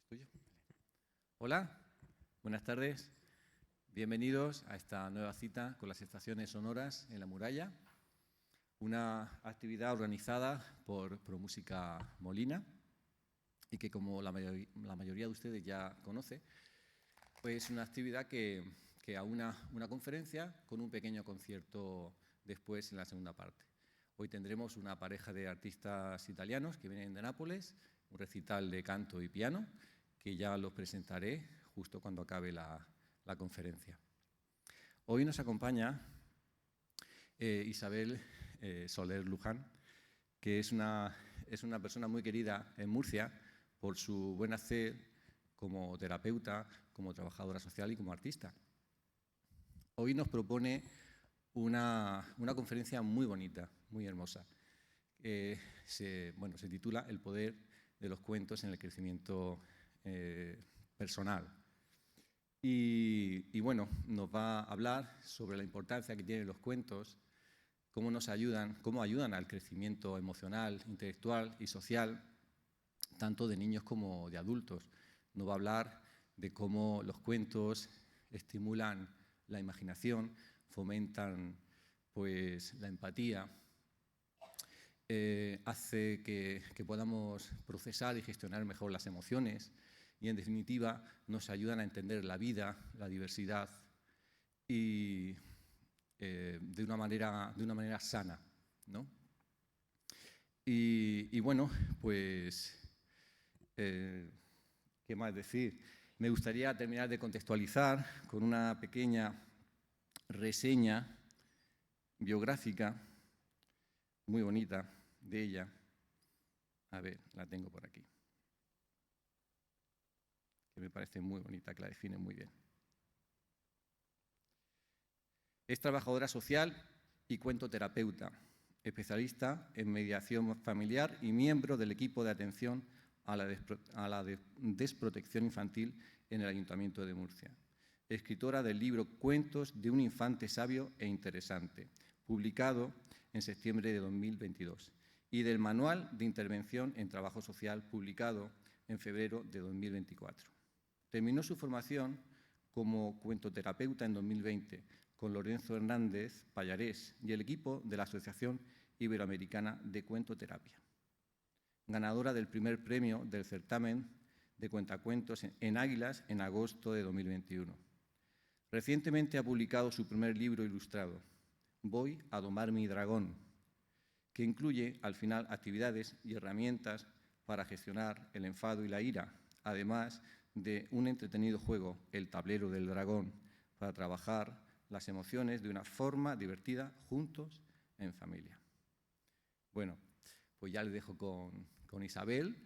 ¿Tuyo? Hola, buenas tardes. Bienvenidos a esta nueva cita con las estaciones sonoras en la muralla. Una actividad organizada por ProMúsica Molina y que, como la mayoría de ustedes ya conoce, pues es una actividad que aúna una conferencia con un pequeño concierto después en la segunda parte. Hoy tendremos una pareja de artistas italianos que vienen de Nápoles, un recital de canto y piano, que ya los presentaré justo cuando acabe la conferencia. Hoy nos acompaña Isabel Soler Luján, que es una persona muy querida en Murcia por su buen hacer como terapeuta, como trabajadora social y como artista. Hoy nos propone una conferencia muy bonita, muy hermosa. Se titula El poder de los cuentos en el crecimiento personal. Y bueno, nos va a hablar sobre la importancia que tienen los cuentos, cómo ayudan al crecimiento emocional, intelectual y social, tanto de niños como de adultos. Nos va a hablar de cómo los cuentos estimulan la imaginación, fomentan pues la empatía, hace que podamos procesar y gestionar mejor las emociones y, en definitiva, nos ayudan a entender la vida, la diversidad y de una manera sana, ¿no? Y bueno, pues, ¿qué más decir? Me gustaría terminar de contextualizar con una pequeña reseña biográfica muy bonita de ella. A ver, la tengo por aquí, que me parece muy bonita, que la define muy bien. Es trabajadora social y cuentoterapeuta, especialista en mediación familiar y miembro del equipo de atención a la desprotección infantil en el Ayuntamiento de Murcia. Escritora del libro Cuentos de un infante sabio e interesante, publicado en septiembre de 2022, y del Manual de Intervención en Trabajo Social, publicado en febrero de 2024. Terminó su formación como cuentoterapeuta en 2020 con Lorenzo Hernández Pallarés y el equipo de la Asociación Iberoamericana de Cuentoterapia. Ganadora del primer premio del certamen de cuentacuentos en Águilas en agosto de 2021. Recientemente ha publicado su primer libro ilustrado, Voy a domar mi dragón, que incluye al final actividades y herramientas para gestionar el enfado y la ira, además de un entretenido juego, el tablero del dragón, para trabajar las emociones de una forma divertida, juntos, en familia. Bueno, pues ya le dejo con Isabel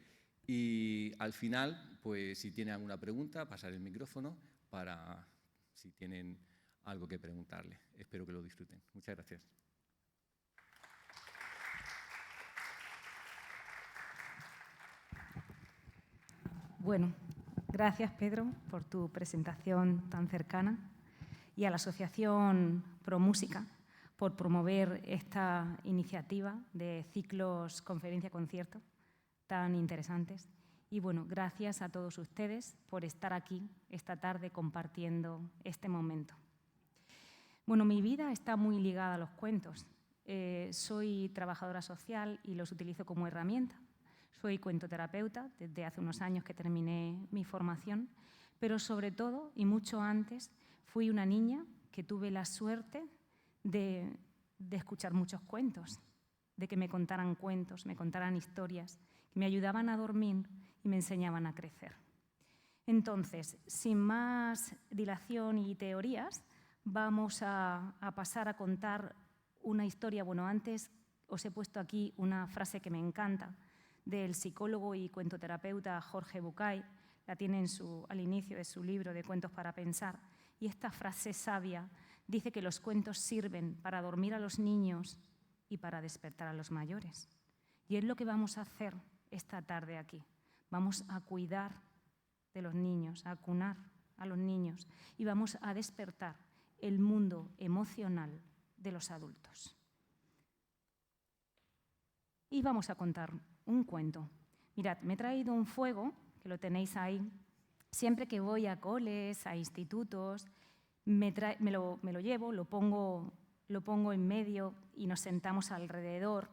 y al final, pues si tiene alguna pregunta, pasar el micrófono para si tienen algo que preguntarle. Espero que lo disfruten. Muchas gracias. Bueno, gracias Pedro por tu presentación tan cercana y a la Asociación ProMúsica por promover esta iniciativa de ciclos conferencia-concierto tan interesantes. Y bueno, gracias a todos ustedes por estar aquí esta tarde compartiendo este momento. Bueno, mi vida está muy ligada a los cuentos. Soy trabajadora social y los utilizo como herramienta. Soy cuentoterapeuta desde hace unos años que terminé mi formación, pero sobre todo, y mucho antes, fui una niña que tuve la suerte de escuchar muchos cuentos, de que me contaran cuentos, me contaran historias, que me ayudaban a dormir y me enseñaban a crecer. Entonces, sin más dilación y teorías, vamos a pasar a contar una historia. Bueno, antes os he puesto aquí una frase que me encanta, del psicólogo y cuentoterapeuta Jorge Bucay, la tiene al inicio de su libro de Cuentos para Pensar, y esta frase sabia dice que los cuentos sirven para dormir a los niños y para despertar a los mayores. Y es lo que vamos a hacer esta tarde aquí. Vamos a cuidar de los niños, a acunar a los niños y vamos a despertar el mundo emocional de los adultos. Y vamos a contar un cuento. Mirad, me he traído un fuego que lo tenéis ahí, siempre que voy a coles, a institutos, me lo llevo, lo pongo en medio y nos sentamos alrededor,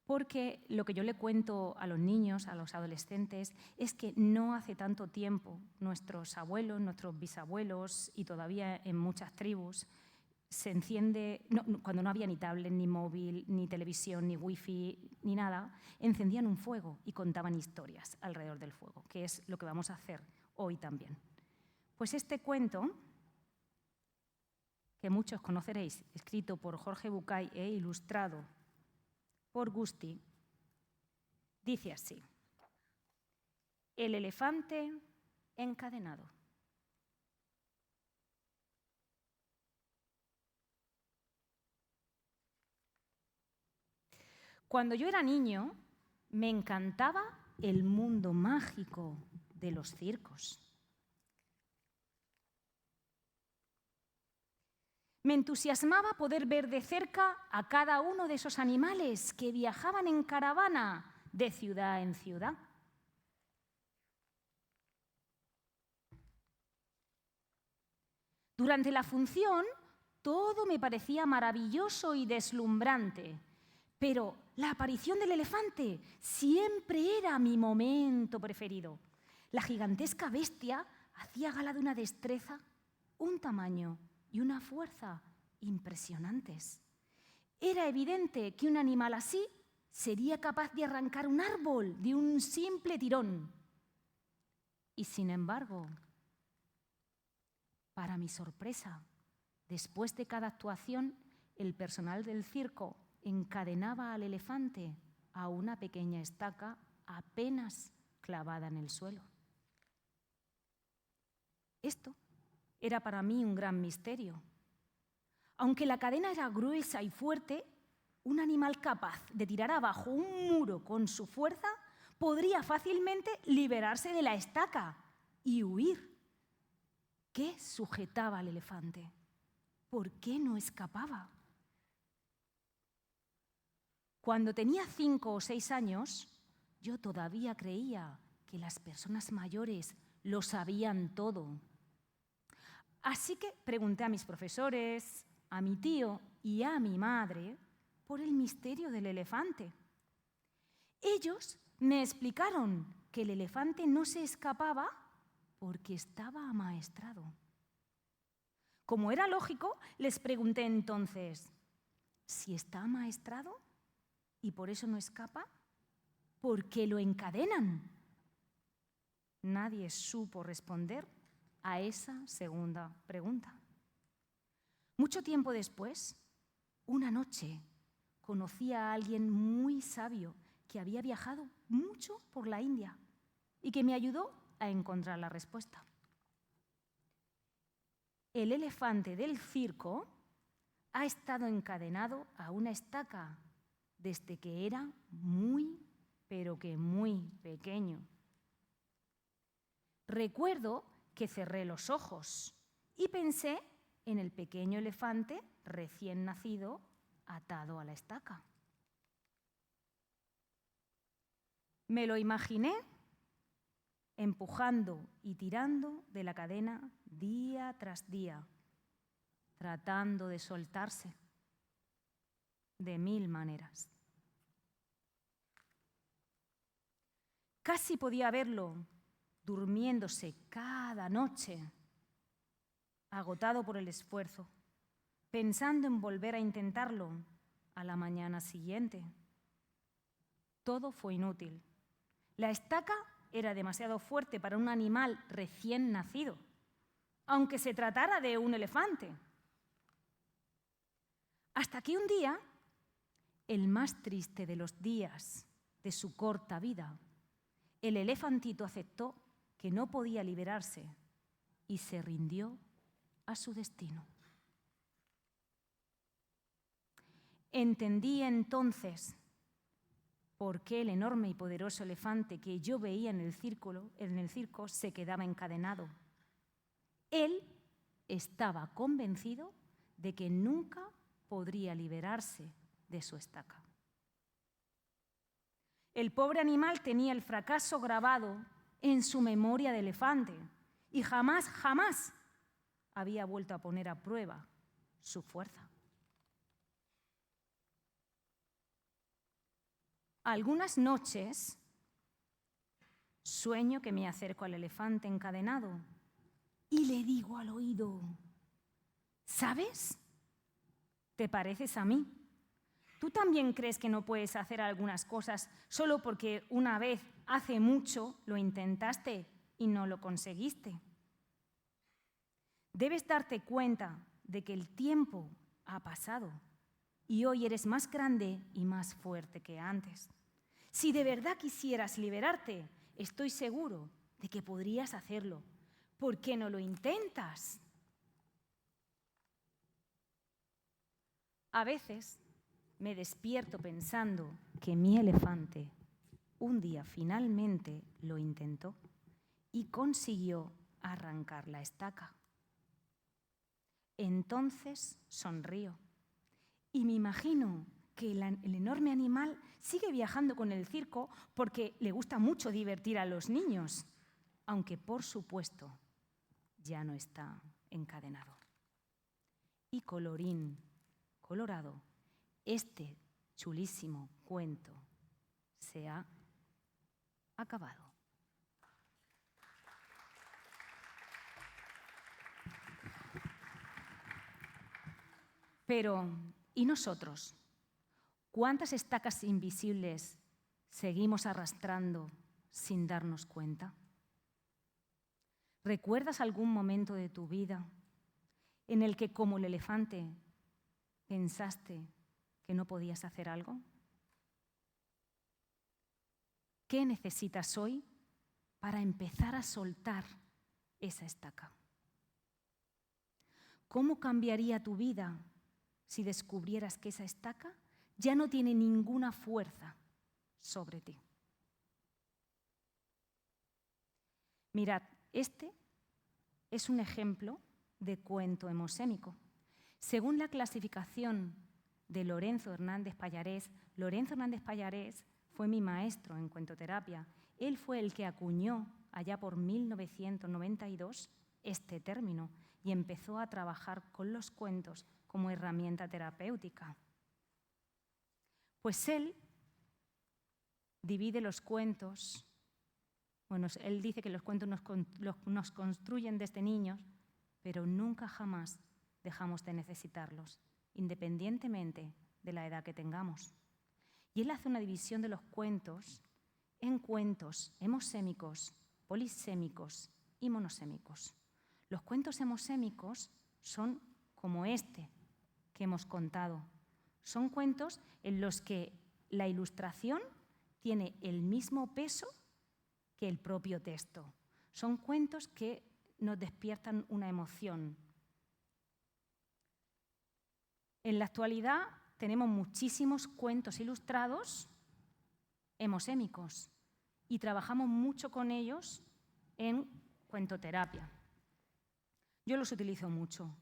porque lo que yo le cuento a los niños, a los adolescentes, es que no hace tanto tiempo nuestros abuelos, nuestros bisabuelos y todavía en muchas tribus se enciende, cuando no había ni tablet, ni móvil, ni televisión, ni wifi, ni nada, encendían un fuego y contaban historias alrededor del fuego, que es lo que vamos a hacer hoy también. Pues este cuento, que muchos conoceréis, escrito por Jorge Bucay e ilustrado por Gusti, dice así: El elefante encadenado. Cuando yo era niño, me encantaba el mundo mágico de los circos. Me entusiasmaba poder ver de cerca a cada uno de esos animales que viajaban en caravana de ciudad en ciudad. Durante la función, todo me parecía maravilloso y deslumbrante, pero la aparición del elefante siempre era mi momento preferido. La gigantesca bestia hacía gala de una destreza, un tamaño y una fuerza impresionantes. Era evidente que un animal así sería capaz de arrancar un árbol de un simple tirón. Y sin embargo, para mi sorpresa, después de cada actuación, el personal del circo encadenaba al elefante a una pequeña estaca apenas clavada en el suelo. Esto era para mí un gran misterio. Aunque la cadena era gruesa y fuerte, un animal capaz de tirar abajo un muro con su fuerza podría fácilmente liberarse de la estaca y huir. ¿Qué sujetaba al elefante? ¿Por qué no escapaba? Cuando tenía 5 o 6 años, yo todavía creía que las personas mayores lo sabían todo. Así que pregunté a mis profesores, a mi tío y a mi madre por el misterio del elefante. Ellos me explicaron que el elefante no se escapaba porque estaba amaestrado. Como era lógico, les pregunté entonces, ¿si está amaestrado y por eso no escapa? ¿Por qué lo encadenan? Nadie supo responder a esa segunda pregunta. Mucho tiempo después, una noche, conocí a alguien muy sabio que había viajado mucho por la India y que me ayudó a encontrar la respuesta. El elefante del circo ha estado encadenado a una estaca desde que era muy, pero que muy pequeño. Recuerdo que cerré los ojos y pensé en el pequeño elefante recién nacido atado a la estaca. Me lo imaginé empujando y tirando de la cadena día tras día, tratando de soltarse de 1000 maneras. Casi podía verlo durmiéndose cada noche, agotado por el esfuerzo, pensando en volver a intentarlo a la mañana siguiente. Todo fue inútil. La estaca era demasiado fuerte para un animal recién nacido, aunque se tratara de un elefante. Hasta que un día, el más triste de los días de su corta vida, el elefantito aceptó que no podía liberarse y se rindió a su destino. Entendí entonces por qué el enorme y poderoso elefante que yo veía en el circo se quedaba encadenado. Él estaba convencido de que nunca podría liberarse de su estaca. El pobre animal tenía el fracaso grabado en su memoria de elefante y jamás, jamás había vuelto a poner a prueba su fuerza. Algunas noches sueño que me acerco al elefante encadenado y le digo al oído: ¿sabes? ¿Te pareces a mí? ¿Tú también crees que no puedes hacer algunas cosas solo porque una vez, hace mucho, lo intentaste y no lo conseguiste? Debes darte cuenta de que el tiempo ha pasado y hoy eres más grande y más fuerte que antes. Si de verdad quisieras liberarte, estoy seguro de que podrías hacerlo. ¿Por qué no lo intentas? A veces me despierto pensando que mi elefante un día finalmente lo intentó y consiguió arrancar la estaca. Entonces sonrío y me imagino que el enorme animal sigue viajando con el circo porque le gusta mucho divertir a los niños, aunque por supuesto ya no está encadenado. Y colorín colorado, este chulísimo cuento se ha acabado. Pero, ¿y nosotros? ¿Cuántas estacas invisibles seguimos arrastrando sin darnos cuenta? ¿Recuerdas algún momento de tu vida en el que, como el elefante, pensaste que no podías hacer algo? ¿Qué necesitas hoy para empezar a soltar esa estaca? ¿Cómo cambiaría tu vida si descubrieras que esa estaca ya no tiene ninguna fuerza sobre ti? Mirad, este es un ejemplo de cuento hemosémico. Según la clasificación de Lorenzo Hernández Pallarés fue mi maestro en cuentoterapia. Él fue el que acuñó, allá por 1992, este término y empezó a trabajar con los cuentos como herramienta terapéutica. Pues él divide los cuentos, él dice que los cuentos nos construyen desde niños, pero nunca jamás dejamos de necesitarlos, independientemente de la edad que tengamos. Y él hace una división de los cuentos en cuentos hemosémicos, polisémicos y monosémicos. Los cuentos hemosémicos son como este que hemos contado. Son cuentos en los que la ilustración tiene el mismo peso que el propio texto. Son cuentos que nos despiertan una emoción. En la actualidad tenemos muchísimos cuentos ilustrados hemosémicos y trabajamos mucho con ellos en cuentoterapia. Yo los utilizo mucho.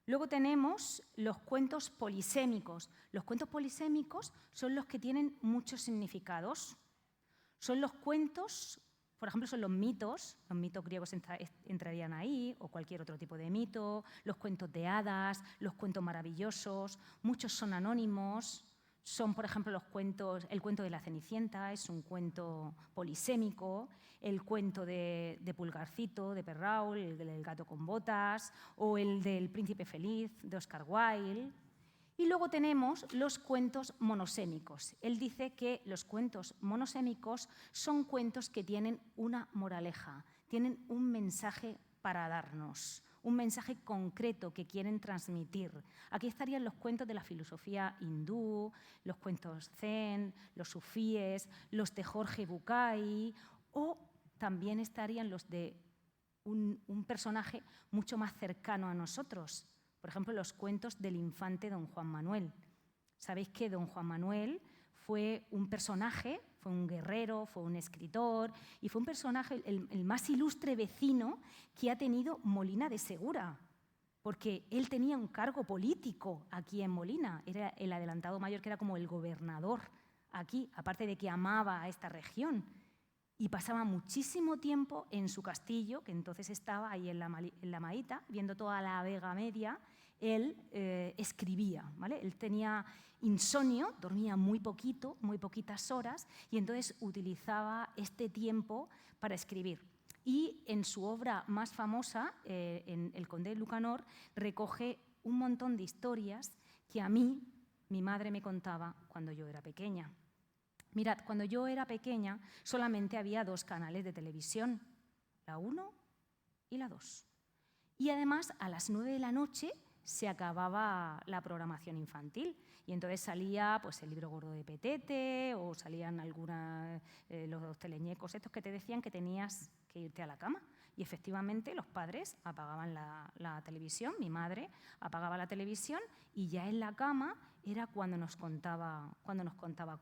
Luego tenemos los cuentos polisémicos. Los cuentos polisémicos son los que tienen muchos significados. Son los cuentos, por ejemplo, son los mitos griegos entrarían ahí, o cualquier otro tipo de mito, los cuentos de hadas, los cuentos maravillosos, muchos son anónimos. Son, por ejemplo, el cuento de la Cenicienta, es un cuento polisémico, el cuento de Pulgarcito, de Perrault, el del gato con botas, o el del Príncipe Feliz, de Oscar Wilde. Y luego tenemos los cuentos monosémicos. Él dice que los cuentos monosémicos son cuentos que tienen una moraleja, tienen un mensaje para darnos, un mensaje concreto que quieren transmitir. Aquí estarían los cuentos de la filosofía hindú, los cuentos zen, los sufíes, los de Jorge Bucay, o también estarían los de un personaje mucho más cercano a nosotros. Por ejemplo, los cuentos del infante don Juan Manuel. Sabéis que don Juan Manuel fue un personaje, fue un guerrero, fue un escritor y fue un personaje, el más ilustre vecino que ha tenido Molina de Segura, porque él tenía un cargo político aquí en Molina, era el adelantado mayor, que era como el gobernador aquí, aparte de que amaba a esta región. y pasaba muchísimo tiempo en su castillo, que entonces estaba ahí en la Maíta, viendo toda la Vega Media. Él escribía, ¿vale? Él tenía insomnio, dormía muy poquito, muy poquitas horas, y entonces utilizaba este tiempo para escribir. Y en su obra más famosa, en El Conde de Lucanor, recoge un montón de historias que a mí, mi madre me contaba cuando yo era pequeña. Mirad, cuando yo era pequeña solamente había 2 canales de televisión, la 1 y la 2. Y además a las 9 de la noche se acababa la programación infantil y entonces salía pues, el libro gordo de Petete o salían los teleñecos estos que te decían que tenías que irte a la cama. Y efectivamente los padres apagaban la televisión, mi madre apagaba la televisión y ya en la cama era cuando nos contaba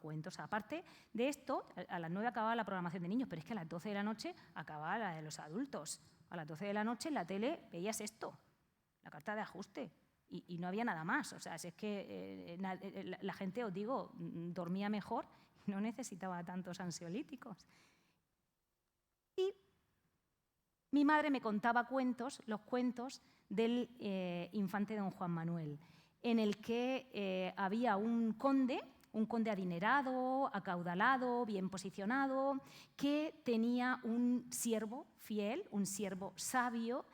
cuentos. Aparte de esto, a las 9 acababa la programación de niños, pero es que a las 12 de la noche acababa la de los adultos. A las 12 de la noche en la tele veías esto, la carta de ajuste, y no había nada más. O sea, si es que la gente, os digo, dormía mejor y no necesitaba tantos ansiolíticos. Y mi madre me contaba los cuentos del infante don Juan Manuel, en el que había un conde adinerado, acaudalado, bien posicionado, que tenía un siervo fiel, un siervo sabio,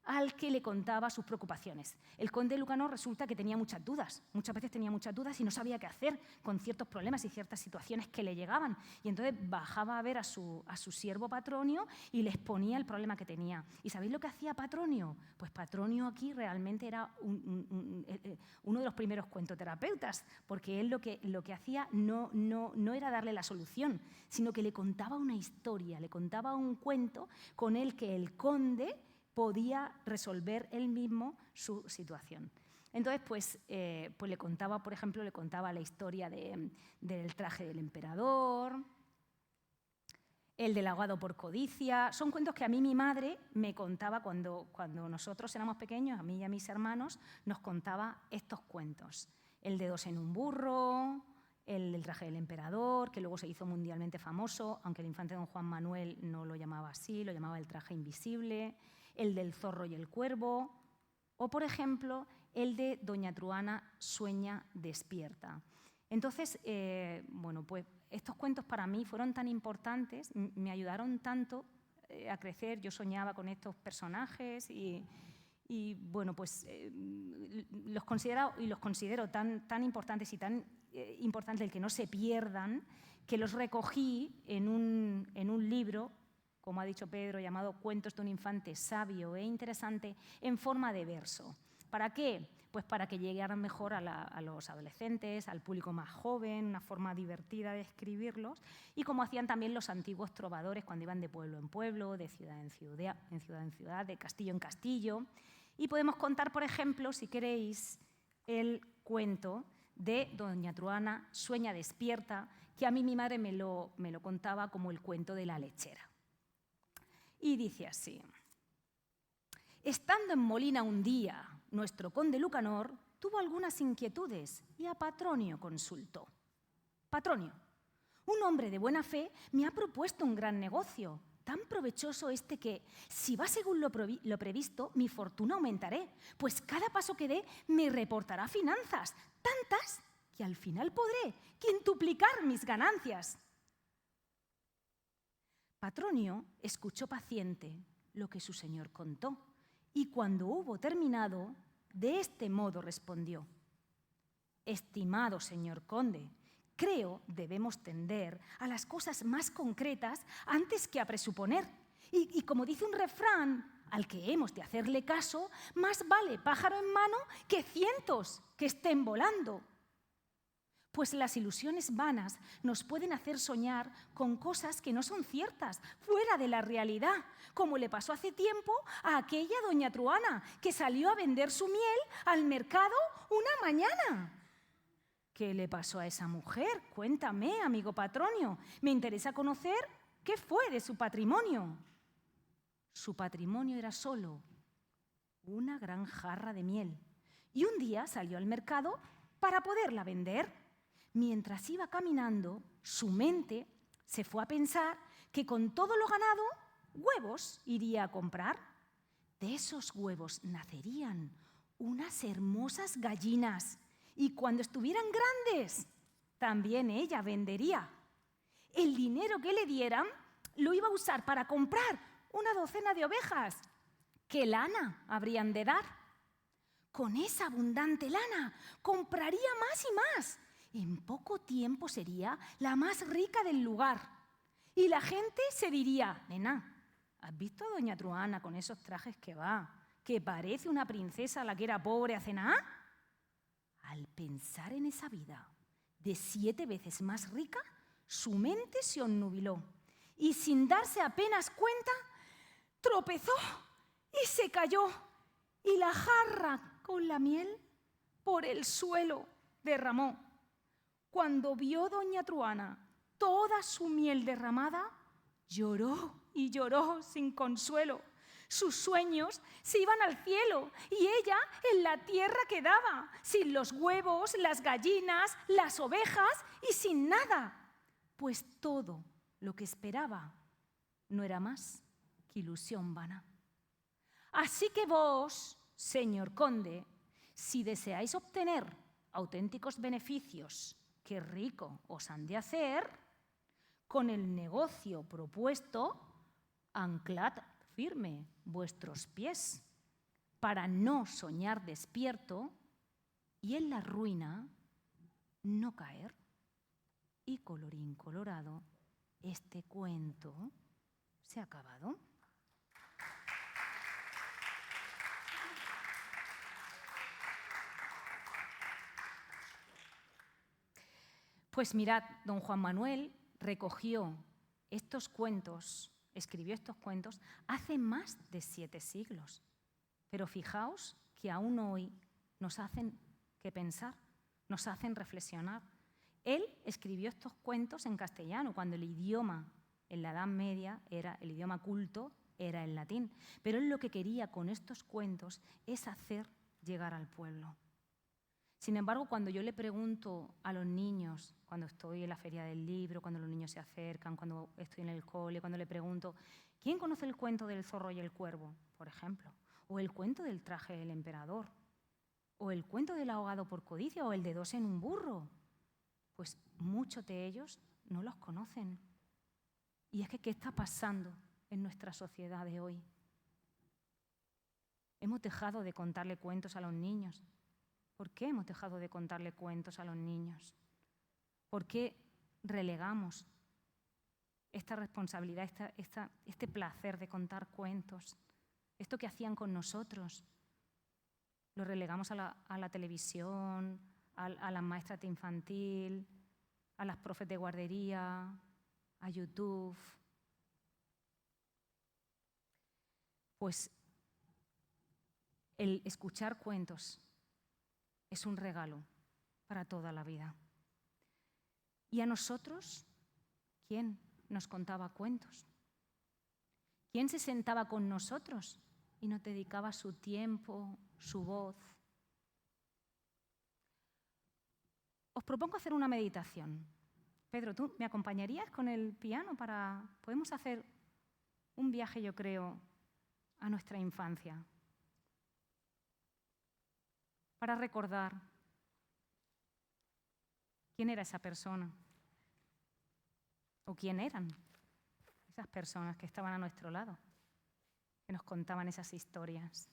al que le contaba sus preocupaciones. El conde de Lucanor resulta que tenía muchas dudas, muchas veces tenía muchas dudas y no sabía qué hacer con ciertos problemas y ciertas situaciones que le llegaban. Y entonces bajaba a ver a su siervo Patronio y le exponía el problema que tenía. ¿Y sabéis lo que hacía Patronio? Pues Patronio aquí realmente era uno de los primeros cuentoterapeutas, porque él lo que hacía no era darle la solución, sino que le contaba una historia, le contaba un cuento con el que el conde podía resolver él mismo su situación. Entonces, pues le contaba, por ejemplo, la historia del traje del emperador, el del ahogado por codicia. Son cuentos que a mí mi madre me contaba cuando nosotros éramos pequeños, a mí y a mis hermanos, nos contaba estos cuentos. El de 2 en un burro, el del traje del emperador, que luego se hizo mundialmente famoso, aunque el infante don Juan Manuel no lo llamaba así, lo llamaba el traje invisible, el del zorro y el cuervo, o, por ejemplo, el de doña Truana sueña despierta. Entonces, pues estos cuentos para mí fueron tan importantes, me ayudaron tanto a crecer. Yo soñaba con estos personajes y pues los considero tan importantes y tan importante el que no se pierdan, que los recogí en un libro, como ha dicho Pedro, llamado Cuentos de un infante sabio e interesante, en forma de verso. ¿Para qué? Pues para que llegaran mejor a los adolescentes, al público más joven, una forma divertida de escribirlos, y como hacían también los antiguos trovadores cuando iban de pueblo en pueblo, de ciudad en ciudad, de castillo en castillo. Y podemos contar, por ejemplo, si queréis, el cuento de doña Truana sueña despierta, que a mí mi madre me lo contaba como el cuento de la lechera. Y dice así: estando en Molina un día, nuestro conde Lucanor tuvo algunas inquietudes y a Patronio consultó. Patronio, un hombre de buena fe me ha propuesto un gran negocio, tan provechoso que, si va según lo previsto, mi fortuna aumentaré, pues cada paso que dé me reportará finanzas, tantas que al final podré quintuplicar mis ganancias. Patronio escuchó paciente lo que su señor contó y cuando hubo terminado, de este modo respondió: estimado señor conde, creo debemos tender a las cosas más concretas antes que a presuponer. Y como dice un refrán, al que hemos de hacerle caso, más vale pájaro en mano que cientos que estén volando. Pues las ilusiones vanas nos pueden hacer soñar con cosas que no son ciertas, fuera de la realidad, como le pasó hace tiempo a aquella doña Truana, que salió a vender su miel al mercado una mañana. ¿Qué le pasó a esa mujer? Cuéntame, amigo Patronio. Me interesa conocer qué fue de su patrimonio. Su patrimonio era solo una gran jarra de miel. Y un día salió al mercado para poderla vender. Mientras iba caminando, su mente se fue a pensar que con todo lo ganado, huevos iría a comprar. De esos huevos nacerían unas hermosas gallinas y cuando estuvieran grandes, también ella vendería. El dinero que le dieran lo iba a usar para comprar una docena de ovejas. ¿Qué lana habrían de dar? Con esa abundante lana compraría más y más. En poco tiempo sería la más rica del lugar. Y la gente se diría, nena, ¿has visto a doña Truana con esos trajes que va? ¿Que parece una princesa a la que era pobre hace nada? Al pensar en esa vida de 7 veces más rica, su mente se obnubiló y sin darse apenas cuenta, tropezó y se cayó y la jarra con la miel por el suelo derramó. Cuando vio doña Truana toda su miel derramada, lloró y lloró sin consuelo. Sus sueños se iban al cielo y ella en la tierra quedaba, sin los huevos, las gallinas, las ovejas y sin nada, pues todo lo que esperaba no era más que ilusión vana. Así que vos, señor conde, si deseáis obtener auténticos beneficios que rico os han de hacer, con el negocio propuesto, anclad firme vuestros pies para no soñar despierto y en la ruina no caer. Y colorín colorado, este cuento se ha acabado. Pues mirad, don Juan Manuel recogió estos cuentos, escribió estos cuentos hace más de 7 siglos. Pero fijaos que aún hoy nos hacen que pensar, nos hacen reflexionar. Él escribió estos cuentos en castellano, cuando el idioma en la Edad Media era el idioma culto, era el latín. Pero él lo que quería con estos cuentos es hacer llegar al pueblo. Sin embargo, cuando yo le pregunto a los niños, cuando estoy en la feria del libro, cuando los niños se acercan, cuando estoy en el cole, cuando le pregunto, ¿quién conoce el cuento del zorro y el cuervo, por ejemplo? O el cuento del traje del emperador, o el cuento del ahogado por codicia, o el de 2 en un burro. Pues muchos de ellos no los conocen. Y es que, ¿qué está pasando en nuestra sociedad de hoy? Hemos dejado de contarle cuentos a los niños. ¿Por qué hemos dejado de contarle cuentos a los niños? ¿Por qué relegamos esta responsabilidad, este placer de contar cuentos? Esto que hacían con nosotros, lo relegamos a la televisión, a las maestras de infantil, a las profes de guardería, a YouTube. Pues el escuchar cuentos es un regalo para toda la vida. ¿Y a nosotros? ¿Quién nos contaba cuentos? ¿Quién se sentaba con nosotros y nos dedicaba su tiempo, su voz? Os propongo hacer una meditación. Pedro, ¿tú me acompañarías con el piano para... Podemos hacer un viaje, yo creo, a nuestra infancia, para recordar quién era esa persona o quién eran esas personas que estaban a nuestro lado, que nos contaban esas historias.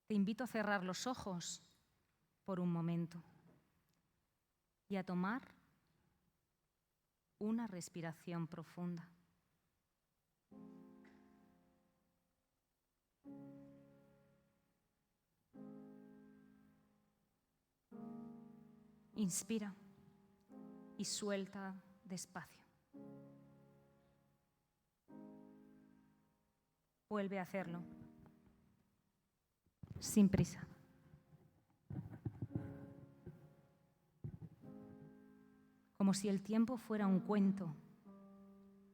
Te invito a cerrar los ojos por un momento y a tomar una respiración profunda. Inspira y suelta despacio. Vuelve a hacerlo, sin prisa. Como si el tiempo fuera un cuento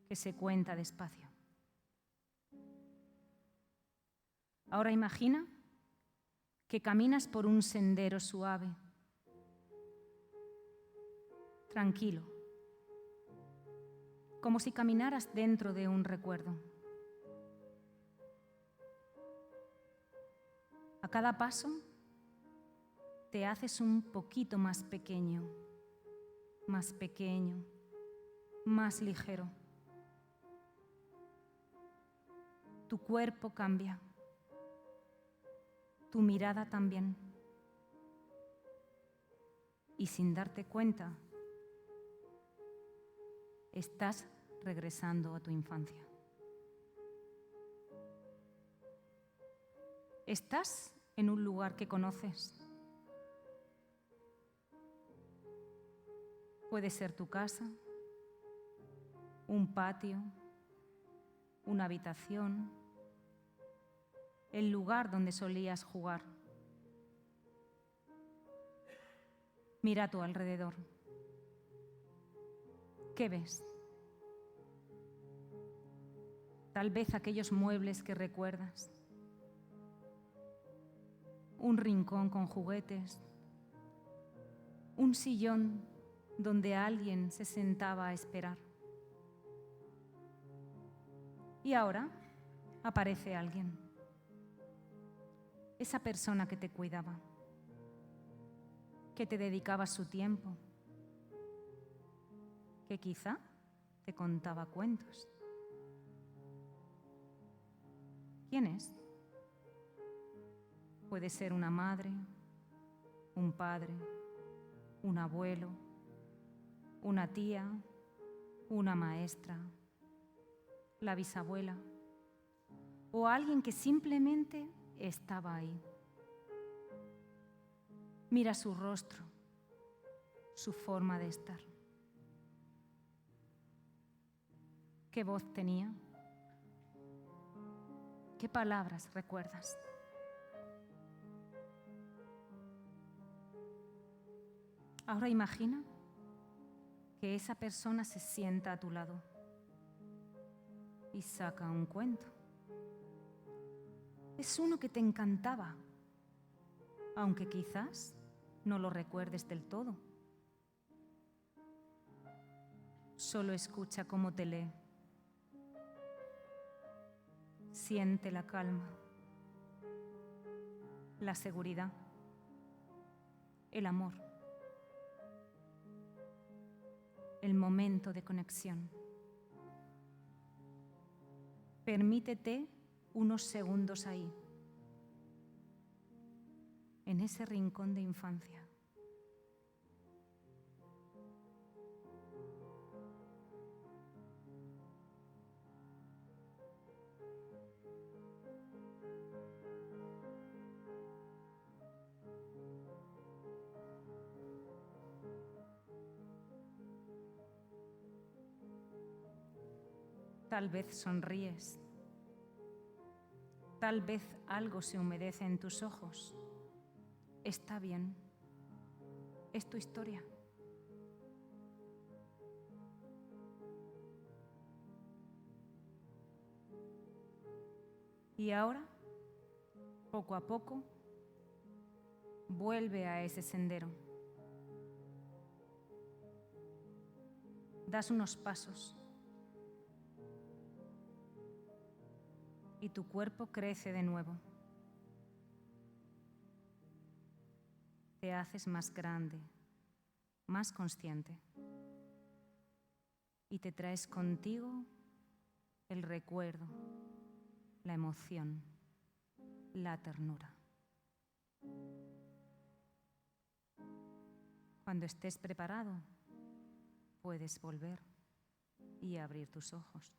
que se cuenta despacio. Ahora imagina que caminas por un sendero suave, tranquilo, como si caminaras dentro de un recuerdo. A cada paso te haces un poquito más pequeño, más ligero. Tu cuerpo cambia, tu mirada también. Y sin darte cuenta, estás regresando a tu infancia. Estás en un lugar que conoces. Puede ser tu casa, un patio, una habitación, el lugar donde solías jugar. Mira a tu alrededor. ¿Qué ves? Tal vez aquellos muebles que recuerdas. Un rincón con juguetes. Un sillón donde alguien se sentaba a esperar. Y ahora aparece alguien. Esa persona que te cuidaba, que te dedicaba su tiempo, que quizá te contaba cuentos. ¿Quién es? Puede ser una madre, un padre, un abuelo, una tía, una maestra, la bisabuela o alguien que simplemente estaba ahí. Mira su rostro, su forma de estar. ¿Qué voz tenía? ¿Qué palabras recuerdas? Ahora imagina que esa persona se sienta a tu lado y saca un cuento. Es uno que te encantaba, aunque quizás no lo recuerdes del todo. Solo escucha cómo te lee. Siente la calma, la seguridad, el amor, el momento de conexión. Permítete unos segundos ahí, en ese rincón de infancia. Tal vez sonríes. Tal vez algo se humedece en tus ojos. Está bien. Es tu historia. Y ahora, poco a poco, vuelve a ese sendero. Das unos pasos. Y tu cuerpo crece de nuevo. Te haces más grande, más consciente. Y te traes contigo el recuerdo, la emoción, la ternura. Cuando estés preparado, puedes volver y abrir tus ojos.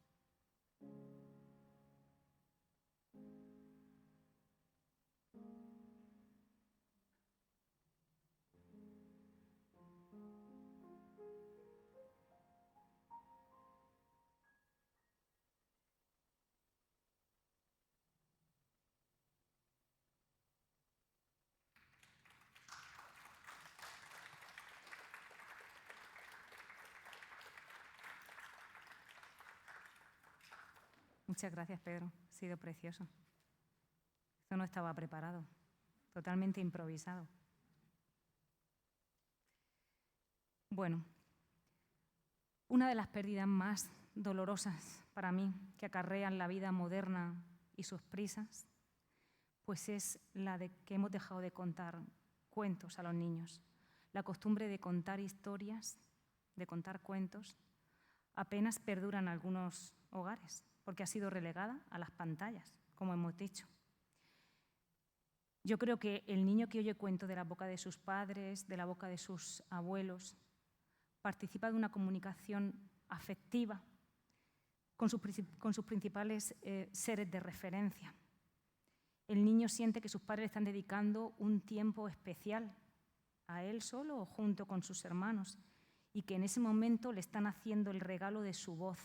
Muchas gracias, Pedro. Ha sido precioso. Esto no estaba preparado. totalmente improvisado. Bueno, una de las pérdidas más dolorosas para mí que acarrean la vida moderna y sus prisas, pues es la de que hemos dejado de contar cuentos a los niños. La costumbre de contar historias, de contar cuentos, apenas perdura en algunos hogares, porque ha sido relegada a las pantallas, como hemos dicho. Yo creo que el niño que oye cuentos de la boca de sus padres, de la boca de sus abuelos, participa de una comunicación afectiva con sus principales seres de referencia. El niño siente que sus padres le están dedicando un tiempo especial a él solo o junto con sus hermanos y que en ese momento le están haciendo el regalo de su voz,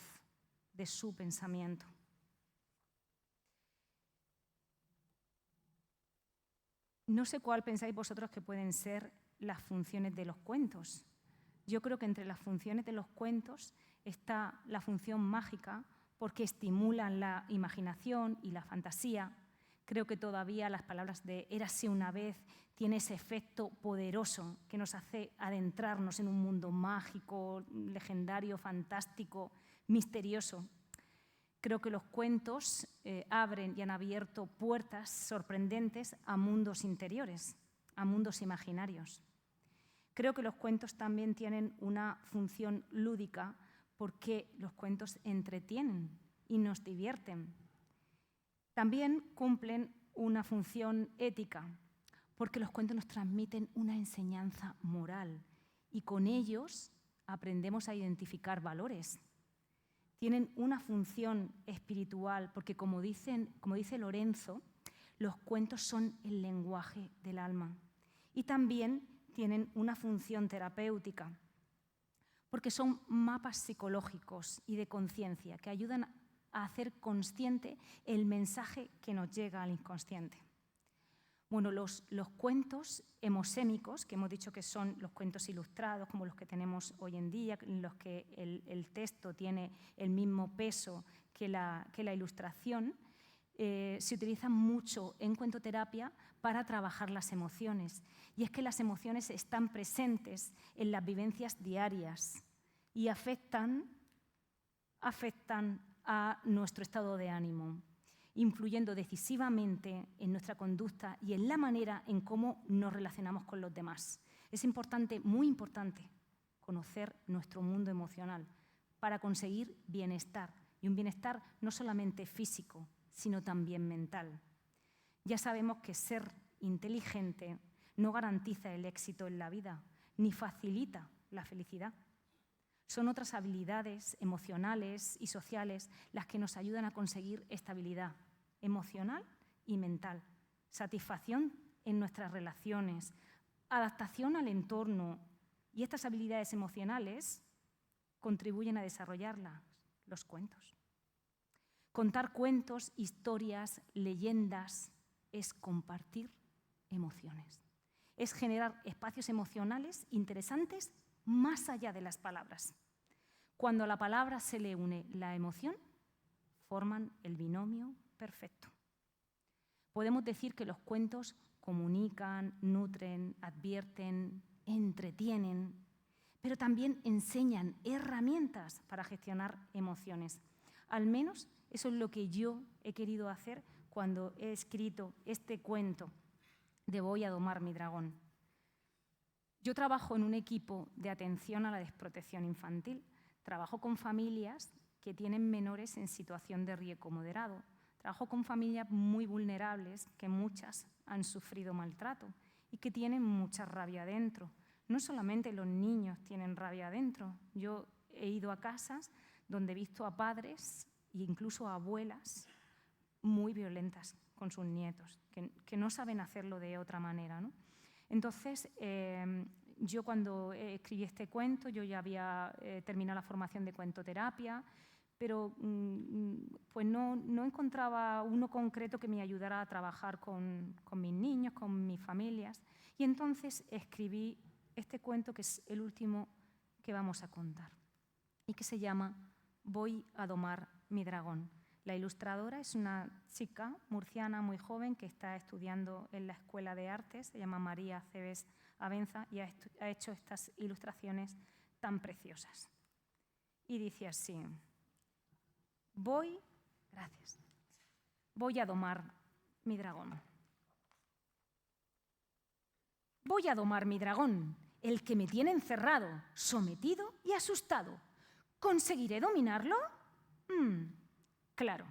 de su pensamiento. No sé cuál pensáis vosotros que pueden ser las funciones de los cuentos. Yo creo que entre las funciones de los cuentos está la función mágica porque estimulan la imaginación y la fantasía. Creo que todavía las palabras de érase una vez tienen ese efecto poderoso que nos hace adentrarnos en un mundo mágico, legendario, fantástico, misterioso. Creo que los cuentos abren y han abierto puertas sorprendentes a mundos interiores, a mundos imaginarios. Creo que los cuentos también tienen una función lúdica porque los cuentos entretienen y nos divierten. También cumplen una función ética porque los cuentos nos transmiten una enseñanza moral y con ellos aprendemos a identificar valores. Tienen una función espiritual porque, como dice Lorenzo, los cuentos son el lenguaje del alma. Y también tienen una función terapéutica porque son mapas psicológicos y de conciencia que ayudan a hacer consciente el mensaje que nos llega al inconsciente. Bueno, los cuentos hemosémicos, que hemos dicho que son los cuentos ilustrados, como los que tenemos hoy en día, en los que el texto tiene el mismo peso que la ilustración, se utilizan mucho en cuentoterapia para trabajar las emociones. Y es que las emociones están presentes en las vivencias diarias y afectan a nuestro estado de ánimo, influyendo decisivamente en nuestra conducta y en la manera en cómo nos relacionamos con los demás. Es importante, muy importante, conocer nuestro mundo emocional para conseguir bienestar, y un bienestar no solamente físico, sino también mental. Ya sabemos que ser inteligente no garantiza el éxito en la vida, ni facilita la felicidad. Son otras habilidades emocionales y sociales las que nos ayudan a conseguir estabilidad emocional y mental, satisfacción en nuestras relaciones, adaptación al entorno, y estas habilidades emocionales contribuyen a desarrollarlas, los cuentos. Contar cuentos, historias, leyendas es compartir emociones, es generar espacios emocionales interesantes más allá de las palabras. Cuando a la palabra se le une la emoción, forman el binomio perfecto. Podemos decir que los cuentos comunican, nutren, advierten, entretienen, pero también enseñan herramientas para gestionar emociones. Al menos eso es lo que yo he querido hacer cuando he escrito este cuento de Voy a domar mi dragón. Yo trabajo en un equipo de atención a la desprotección infantil. Trabajo con familias que tienen menores en situación de riesgo moderado. Trabajo con familias muy vulnerables, que muchas han sufrido maltrato y que tienen mucha rabia dentro. No solamente los niños tienen rabia dentro. Yo he ido a casas donde he visto a padres e incluso a abuelas muy violentas con sus nietos, que no saben hacerlo de otra manera, ¿no? Entonces, yo cuando escribí este cuento, yo ya había terminado la formación de cuentoterapia, pero pues no encontraba uno concreto que me ayudara a trabajar con mis niños, con mis familias. Y entonces escribí este cuento, que es el último que vamos a contar, y que se llama Voy a domar mi dragón. La ilustradora es una chica murciana muy joven que está estudiando en la Escuela de Artes, se llama María Cebes Abenza y ha hecho estas ilustraciones tan preciosas. Y dice así: voy a domar mi dragón. Voy a domar mi dragón, el que me tiene encerrado, sometido y asustado. ¿Conseguiré dominarlo? Claro.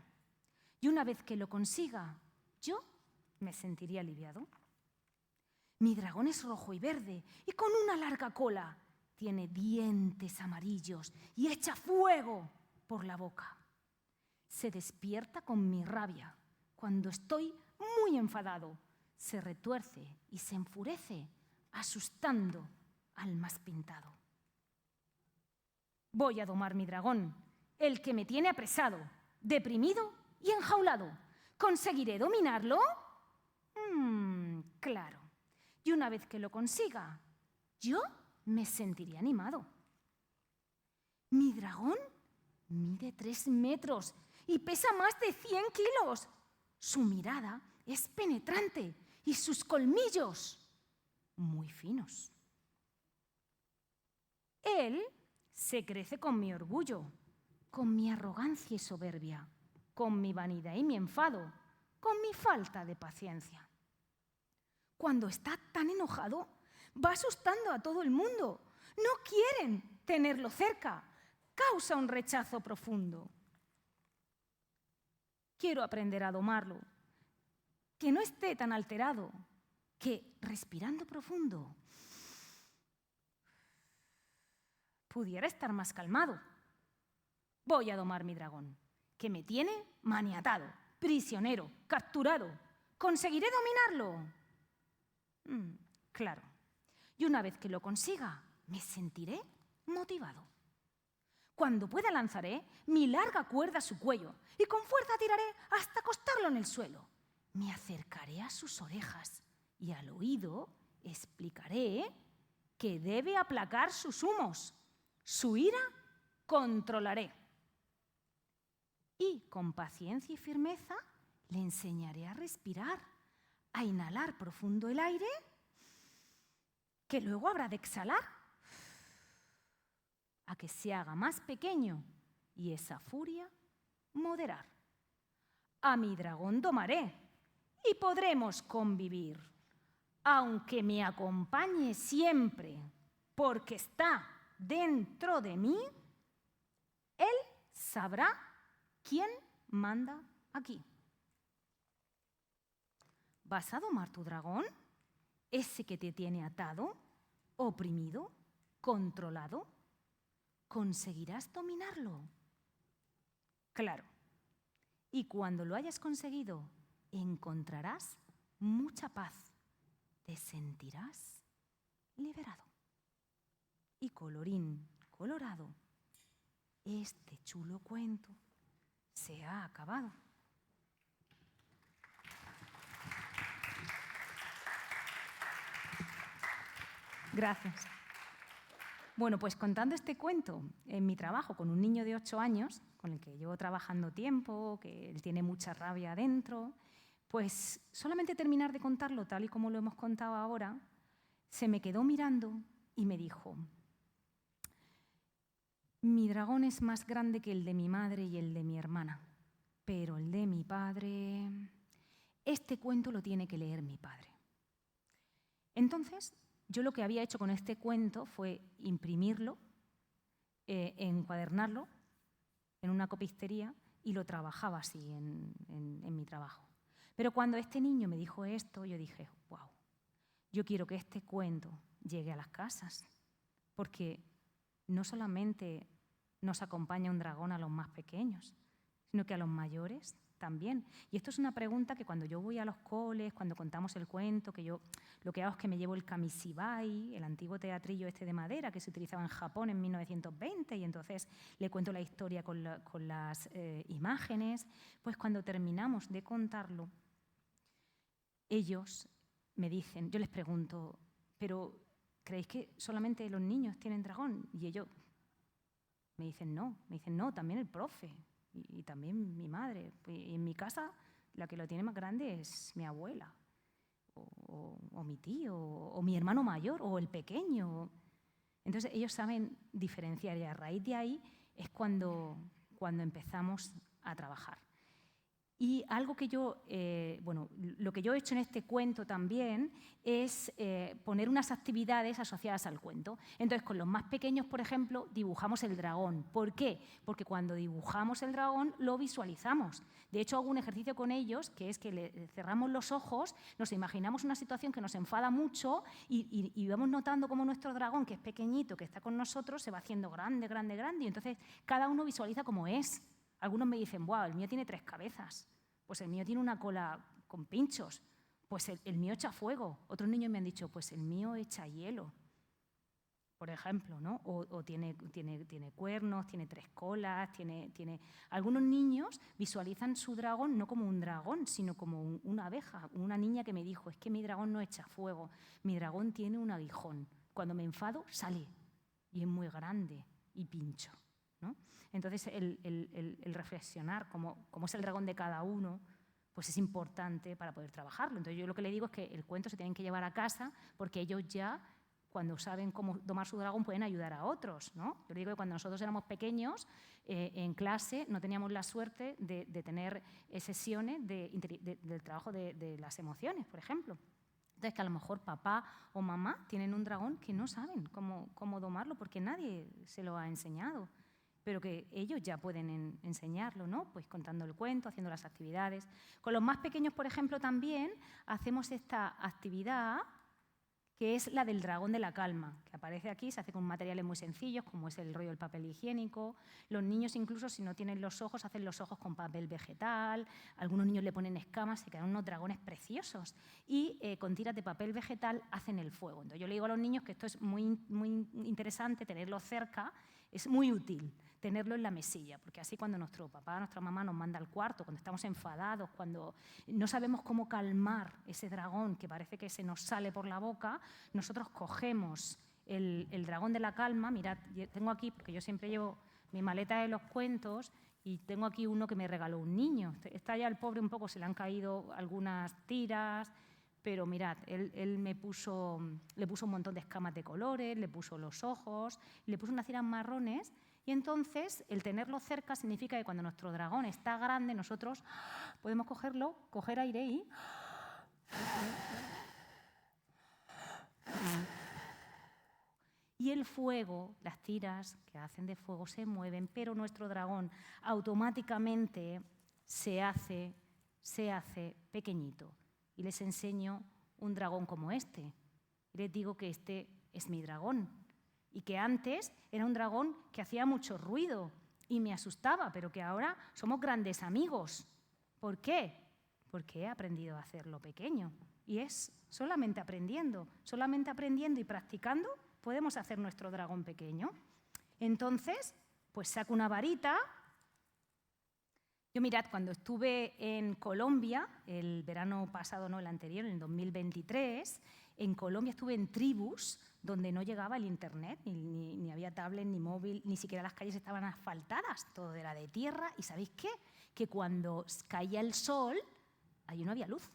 Y una vez que lo consiga, yo me sentiré aliviado. Mi dragón es rojo y verde y con una larga cola. Tiene dientes amarillos y echa fuego por la boca. Se despierta con mi rabia. Cuando estoy muy enfadado, se retuerce y se enfurece, asustando al más pintado. Voy a domar mi dragón, el que me tiene apresado, deprimido y enjaulado. ¿Conseguiré dominarlo? Claro. Y una vez que lo consiga, yo me sentiré animado. Mi dragón mide 3 metros y pesa más de 100 kilos. Su mirada es penetrante y sus colmillos muy finos. Él se crece con mi orgullo, con mi arrogancia y soberbia, con mi vanidad y mi enfado, con mi falta de paciencia. Cuando está tan enojado, va asustando a todo el mundo. No quieren tenerlo cerca. Causa un rechazo profundo. Quiero aprender a domarlo, que no esté tan alterado, que respirando profundo pudiera estar más calmado. Voy a domar mi dragón, que me tiene maniatado, prisionero, capturado. ¿Conseguiré dominarlo? Claro. Y una vez que lo consiga, me sentiré motivado. Cuando pueda lanzaré mi larga cuerda a su cuello y con fuerza tiraré hasta acostarlo en el suelo. Me acercaré a sus orejas y al oído explicaré que debe aplacar sus humos. Su ira controlaré. Y con paciencia y firmeza le enseñaré a respirar, a inhalar profundo el aire, que luego habrá de exhalar, a que se haga más pequeño y esa furia moderar. A mi dragón domaré y podremos convivir, aunque me acompañe siempre, porque está dentro de mí, él sabrá quién manda aquí. ¿Vas a domar tu dragón? ¿Ese que te tiene atado, oprimido, controlado? ¿Conseguirás dominarlo? Claro. Y cuando lo hayas conseguido, encontrarás mucha paz. Te sentirás liberado. Y colorín colorado, este chulo cuento se ha acabado. Gracias. Bueno, pues contando este cuento en mi trabajo con un niño de 8 años, con el que llevo trabajando tiempo, que él tiene mucha rabia adentro, pues solamente terminar de contarlo tal y como lo hemos contado ahora, se me quedó mirando y me dijo: mi dragón es más grande que el de mi madre y el de mi hermana, pero el de mi padre, este cuento lo tiene que leer mi padre. Entonces, yo lo que había hecho con este cuento fue imprimirlo, encuadernarlo en una copistería y lo trabajaba así en mi trabajo. Pero cuando este niño me dijo esto, yo dije: wow, yo quiero que este cuento llegue a las casas, porque no solamente nos acompaña un dragón a los más pequeños, sino que a los mayores también. Y esto es una pregunta que cuando yo voy a los coles, cuando contamos el cuento, que yo lo que hago es que me llevo el kamishibai, el antiguo teatrillo este de madera que se utilizaba en Japón en 1920, y entonces le cuento la historia con las imágenes. Pues cuando terminamos de contarlo, ellos me dicen, yo les pregunto: ¿pero creéis que solamente los niños tienen dragón? Y ellos me dicen no, también el profe y también mi madre. Y en mi casa la que lo tiene más grande es mi abuela, o mi tío, o mi hermano mayor, o el pequeño. Entonces ellos saben diferenciar y a raíz de ahí es cuando empezamos a trabajar. Y algo que lo que yo he hecho en este cuento también es poner unas actividades asociadas al cuento. Entonces, con los más pequeños, por ejemplo, dibujamos el dragón. ¿Por qué? Porque cuando dibujamos el dragón lo visualizamos. De hecho, hago un ejercicio con ellos, que es que le cerramos los ojos, nos imaginamos una situación que nos enfada mucho y vamos notando cómo nuestro dragón, que es pequeñito, que está con nosotros, se va haciendo grande, grande, grande. Y entonces, cada uno visualiza cómo es. Algunos me dicen, ¡buah, el mío tiene 3 cabezas! Pues el mío tiene una cola con pinchos. Pues el mío echa fuego. Otros niños me han dicho, pues el mío echa hielo, por ejemplo, ¿no? O tiene cuernos, tiene 3 colas, tiene... Algunos niños visualizan su dragón no como un dragón, sino como una abeja. Una niña que me dijo, es que mi dragón no echa fuego, mi dragón tiene un aguijón. Cuando me enfado, sale. Y es muy grande y pincho, ¿no? Entonces, el reflexionar cómo es el dragón de cada uno, pues es importante para poder trabajarlo. Entonces, yo lo que le digo es que el cuento se tienen que llevar a casa porque ellos ya, cuando saben cómo domar su dragón, pueden ayudar a otros, ¿no? Yo le digo que cuando nosotros éramos pequeños, en clase no teníamos la suerte de tener sesiones del trabajo de las emociones, por ejemplo. Entonces, que a lo mejor papá o mamá tienen un dragón que no saben cómo domarlo porque nadie se lo ha enseñado, pero que ellos ya pueden enseñarlo, ¿no? Pues contando el cuento, haciendo las actividades. Con los más pequeños, por ejemplo, también hacemos esta actividad que es la del dragón de la calma, que aparece aquí, se hace con materiales muy sencillos, como es el rollo del papel higiénico. Los niños, incluso, si no tienen los ojos, hacen los ojos con papel vegetal. Algunos niños le ponen escamas, se quedan unos dragones preciosos. Y con tiras de papel vegetal hacen el fuego. Entonces, yo le digo a los niños que esto es muy, muy interesante, tenerlo cerca, es muy útil tenerlo en la mesilla, porque así cuando nuestro papá, nuestra mamá nos manda al cuarto, cuando estamos enfadados, cuando no sabemos cómo calmar ese dragón que parece que se nos sale por la boca, nosotros cogemos el dragón de la calma. Mirad, tengo aquí, porque yo siempre llevo mi maleta de los cuentos, y tengo aquí uno que me regaló un niño. Está ya el pobre un poco, se le han caído algunas tiras, pero mirad, él le puso un montón de escamas de colores, le puso los ojos, le puso unas tiras marrones. Y entonces, el tenerlo cerca significa que cuando nuestro dragón está grande, nosotros podemos coger aire y... Y el fuego, las tiras que hacen de fuego se mueven, pero nuestro dragón automáticamente se hace pequeñito. Y les enseño un dragón como este. Y les digo que este es mi dragón. Y que antes era un dragón que hacía mucho ruido y me asustaba, pero que ahora somos grandes amigos. ¿Por qué? Porque he aprendido a hacerlo pequeño. Y es solamente aprendiendo y practicando podemos hacer nuestro dragón pequeño. Entonces, pues saco una varita. Yo, mirad, cuando estuve en Colombia, el verano pasado, no el anterior, en el 2023, en Colombia estuve en tribus donde no llegaba el internet, ni había tablet, ni móvil, ni siquiera las calles estaban asfaltadas, todo era de tierra. ¿Y sabéis qué? Que cuando caía el sol, allí no había luz.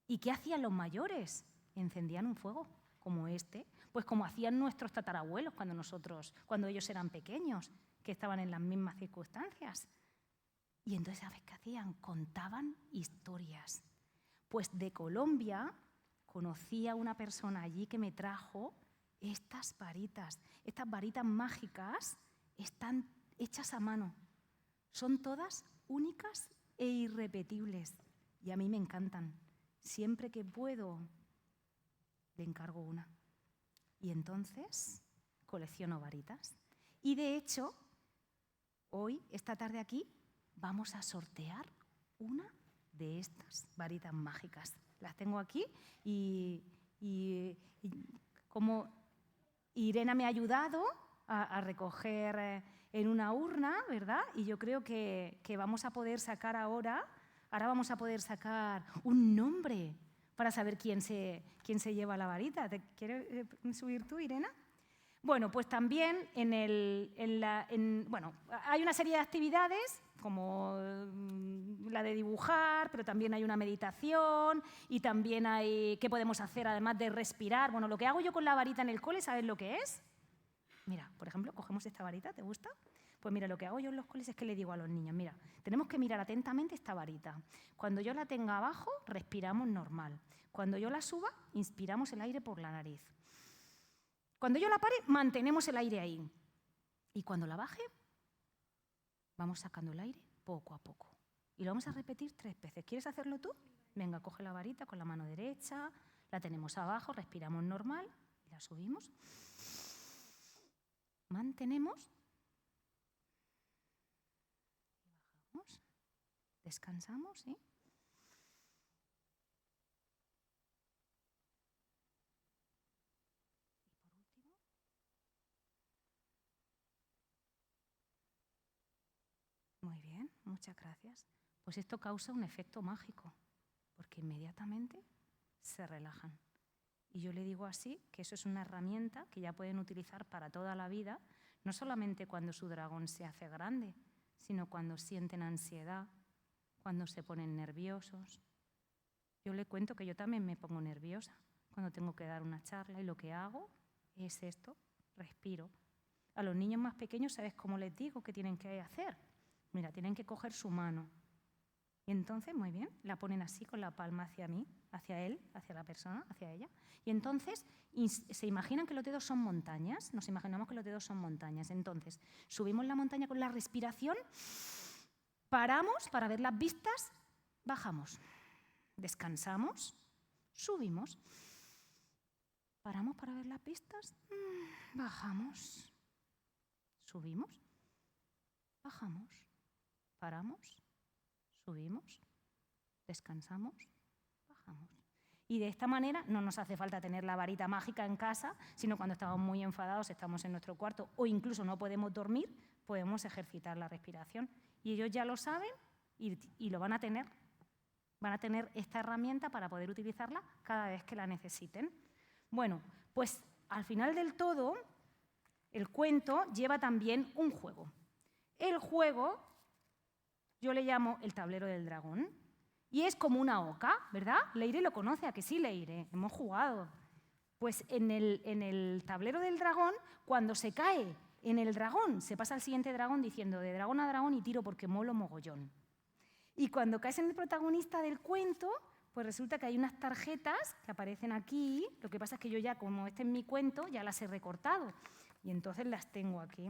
¿Y qué hacían los mayores? Encendían un fuego como este, pues como hacían nuestros tatarabuelos cuando ellos eran pequeños, que estaban en las mismas circunstancias. Y entonces, ¿sabes qué hacían? Contaban historias. Pues de Colombia conocí a una persona allí que me trajo estas varitas. Estas varitas mágicas están hechas a mano. Son todas únicas e irrepetibles. Y a mí me encantan. Siempre que puedo, le encargo una. Y entonces colecciono varitas. Y de hecho, hoy, esta tarde aquí, vamos a sortear una de estas varitas mágicas. Las tengo aquí y como Irene me ha ayudado a recoger en una urna, ¿verdad? Y yo creo que vamos a poder sacar ahora vamos a poder sacar un nombre para saber quién se lleva la varita. ¿Te quieres subir tú, Irene? Bueno, pues también hay una serie de actividades como la de dibujar, pero también hay una meditación y también hay qué podemos hacer además de respirar. Bueno, lo que hago yo con la varita en el cole, ¿sabes lo que es? Mira, por ejemplo, cogemos esta varita, ¿te gusta? Pues mira, lo que hago yo en los coles es que le digo a los niños, mira, tenemos que mirar atentamente esta varita. Cuando yo la tenga abajo, respiramos normal. Cuando yo la suba, inspiramos el aire por la nariz. Cuando yo la pare, mantenemos el aire ahí. Y cuando la baje, vamos sacando el aire poco a poco. Y lo vamos a repetir 3 veces. ¿Quieres hacerlo tú? Venga, coge la varita con la mano derecha, la tenemos abajo, respiramos normal, y la subimos. Mantenemos. Y bajamos. Descansamos, ¿sí? Muy bien, muchas gracias. Pues esto causa un efecto mágico, porque inmediatamente se relajan. Y yo le digo así, que eso es una herramienta que ya pueden utilizar para toda la vida, no solamente cuando su dragón se hace grande, sino cuando sienten ansiedad, cuando se ponen nerviosos. Yo le cuento que yo también me pongo nerviosa cuando tengo que dar una charla y lo que hago es esto, respiro. A los niños más pequeños, ¿sabes cómo les digo que tienen que hacer? Mira, tienen que coger su mano. Y entonces, muy bien, la ponen así con la palma hacia mí, hacia él, hacia la persona, hacia ella. Y entonces se imaginan que los dedos son montañas, nos imaginamos que los dedos son montañas. Entonces, subimos la montaña con la respiración, paramos para ver las vistas, bajamos, descansamos, subimos. Paramos para ver las vistas, bajamos, subimos, bajamos. Paramos, subimos, descansamos, bajamos. Y de esta manera no nos hace falta tener la varita mágica en casa, sino cuando estamos muy enfadados, estamos en nuestro cuarto o incluso no podemos dormir, podemos ejercitar la respiración. Y ellos ya lo saben y lo van a tener. Van a tener esta herramienta para poder utilizarla cada vez que la necesiten. Bueno, pues al final del todo, el cuento lleva también un juego. El juego yo le llamo el tablero del dragón. Y es como una oca, ¿verdad? Leire lo conoce, ¿a que sí, Leire? Hemos jugado. Pues en el tablero del dragón, cuando se cae en el dragón, se pasa al siguiente dragón diciendo de dragón a dragón y tiro porque molo mogollón. Y cuando caes en el protagonista del cuento, pues resulta que hay unas tarjetas que aparecen aquí. Lo que pasa es que yo ya, como este es mi cuento, ya las he recortado. Y entonces las tengo aquí.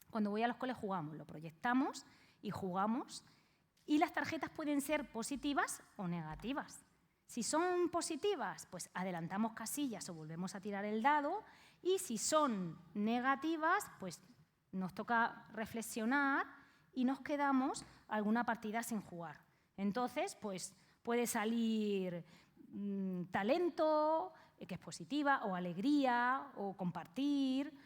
Cuando voy a los coles jugamos, lo proyectamos y jugamos, y las tarjetas pueden ser positivas o negativas. Si son positivas, pues adelantamos casillas o volvemos a tirar el dado, y si son negativas, pues nos toca reflexionar y nos quedamos alguna partida sin jugar. Entonces, pues puede salir talento, que es positiva, o alegría, o compartir,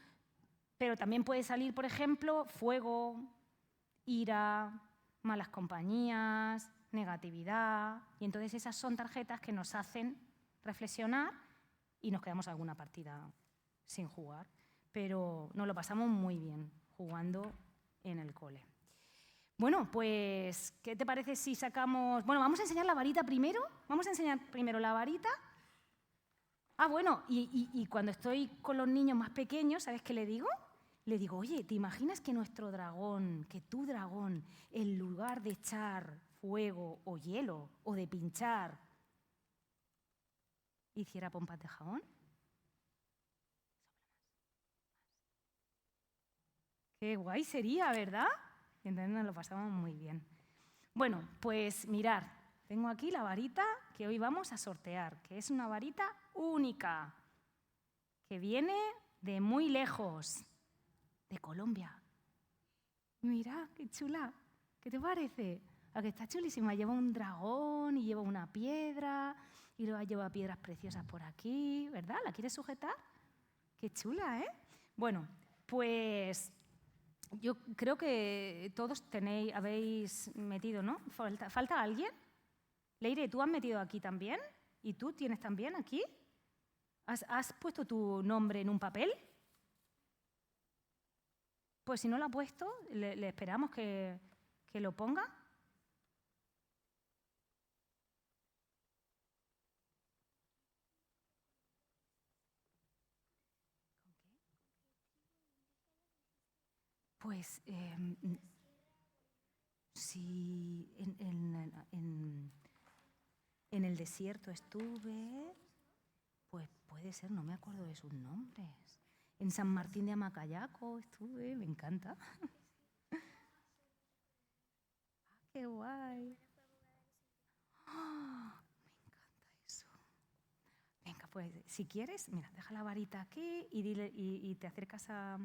pero también puede salir, por ejemplo, fuego, ira, malas compañías, negatividad. Y entonces esas son tarjetas que nos hacen reflexionar y nos quedamos alguna partida sin jugar. Pero nos lo pasamos muy bien jugando en el cole. Bueno, pues, ¿qué te parece si sacamos...? Bueno, vamos a enseñar la varita primero. Vamos a enseñar primero la varita. Ah, bueno, y cuando estoy con los niños más pequeños, ¿sabes qué le digo? Le digo, oye, ¿te imaginas que nuestro dragón, que tu dragón, en lugar de echar fuego o hielo o de pinchar, hiciera pompas de jabón? Qué guay sería, ¿verdad? Y entonces nos lo pasamos muy bien. Bueno, pues mirad, tengo aquí la varita que hoy vamos a sortear, que es una varita única, que viene de muy lejos. De Colombia. Mira, qué chula. ¿Qué te parece? ¿A que está chulísima? Lleva un dragón y lleva una piedra y luego lleva piedras preciosas por aquí, ¿verdad? ¿La quieres sujetar? Qué chula, ¿eh? Bueno, pues yo creo que todos habéis metido, ¿no? ¿Falta alguien? Leire, ¿tú has metido aquí también? ¿Y tú tienes también aquí? ¿Has puesto tu nombre en un papel? Pues si no lo ha puesto, le esperamos que lo ponga. Pues si en el desierto estuve, pues puede ser, no me acuerdo de sus nombres. En San Martín de Amacayaco estuve, me encanta. ¡Qué guay! ¡Oh! Me encanta eso. Venga, pues si quieres, mira, deja la varita aquí y te acercas a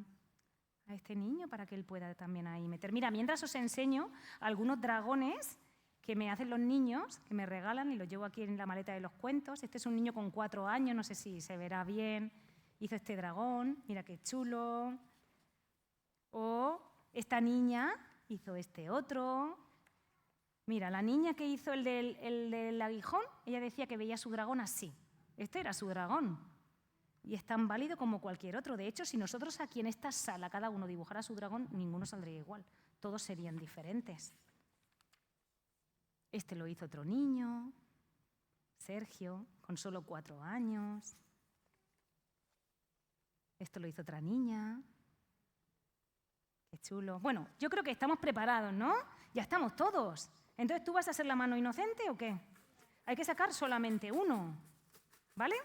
este niño para que él pueda también ahí meter. Mira, mientras os enseño algunos dragones que me hacen los niños, que me regalan y los llevo aquí en la maleta de los cuentos. Este es un niño con 4 años, no sé si se verá bien. Hizo este dragón, mira qué chulo. O esta niña hizo este otro. Mira, la niña que hizo el del aguijón, ella decía que veía su dragón así. Este era su dragón. Y es tan válido como cualquier otro. De hecho, si nosotros aquí en esta sala cada uno dibujara su dragón, ninguno saldría igual. Todos serían diferentes. Este lo hizo otro niño, Sergio, con solo 4 años. Esto lo hizo otra niña. Qué chulo. Bueno, yo creo que estamos preparados, ¿no? Ya estamos todos. Entonces, ¿tú vas a hacer la mano inocente o qué? Hay que sacar solamente uno, ¿vale?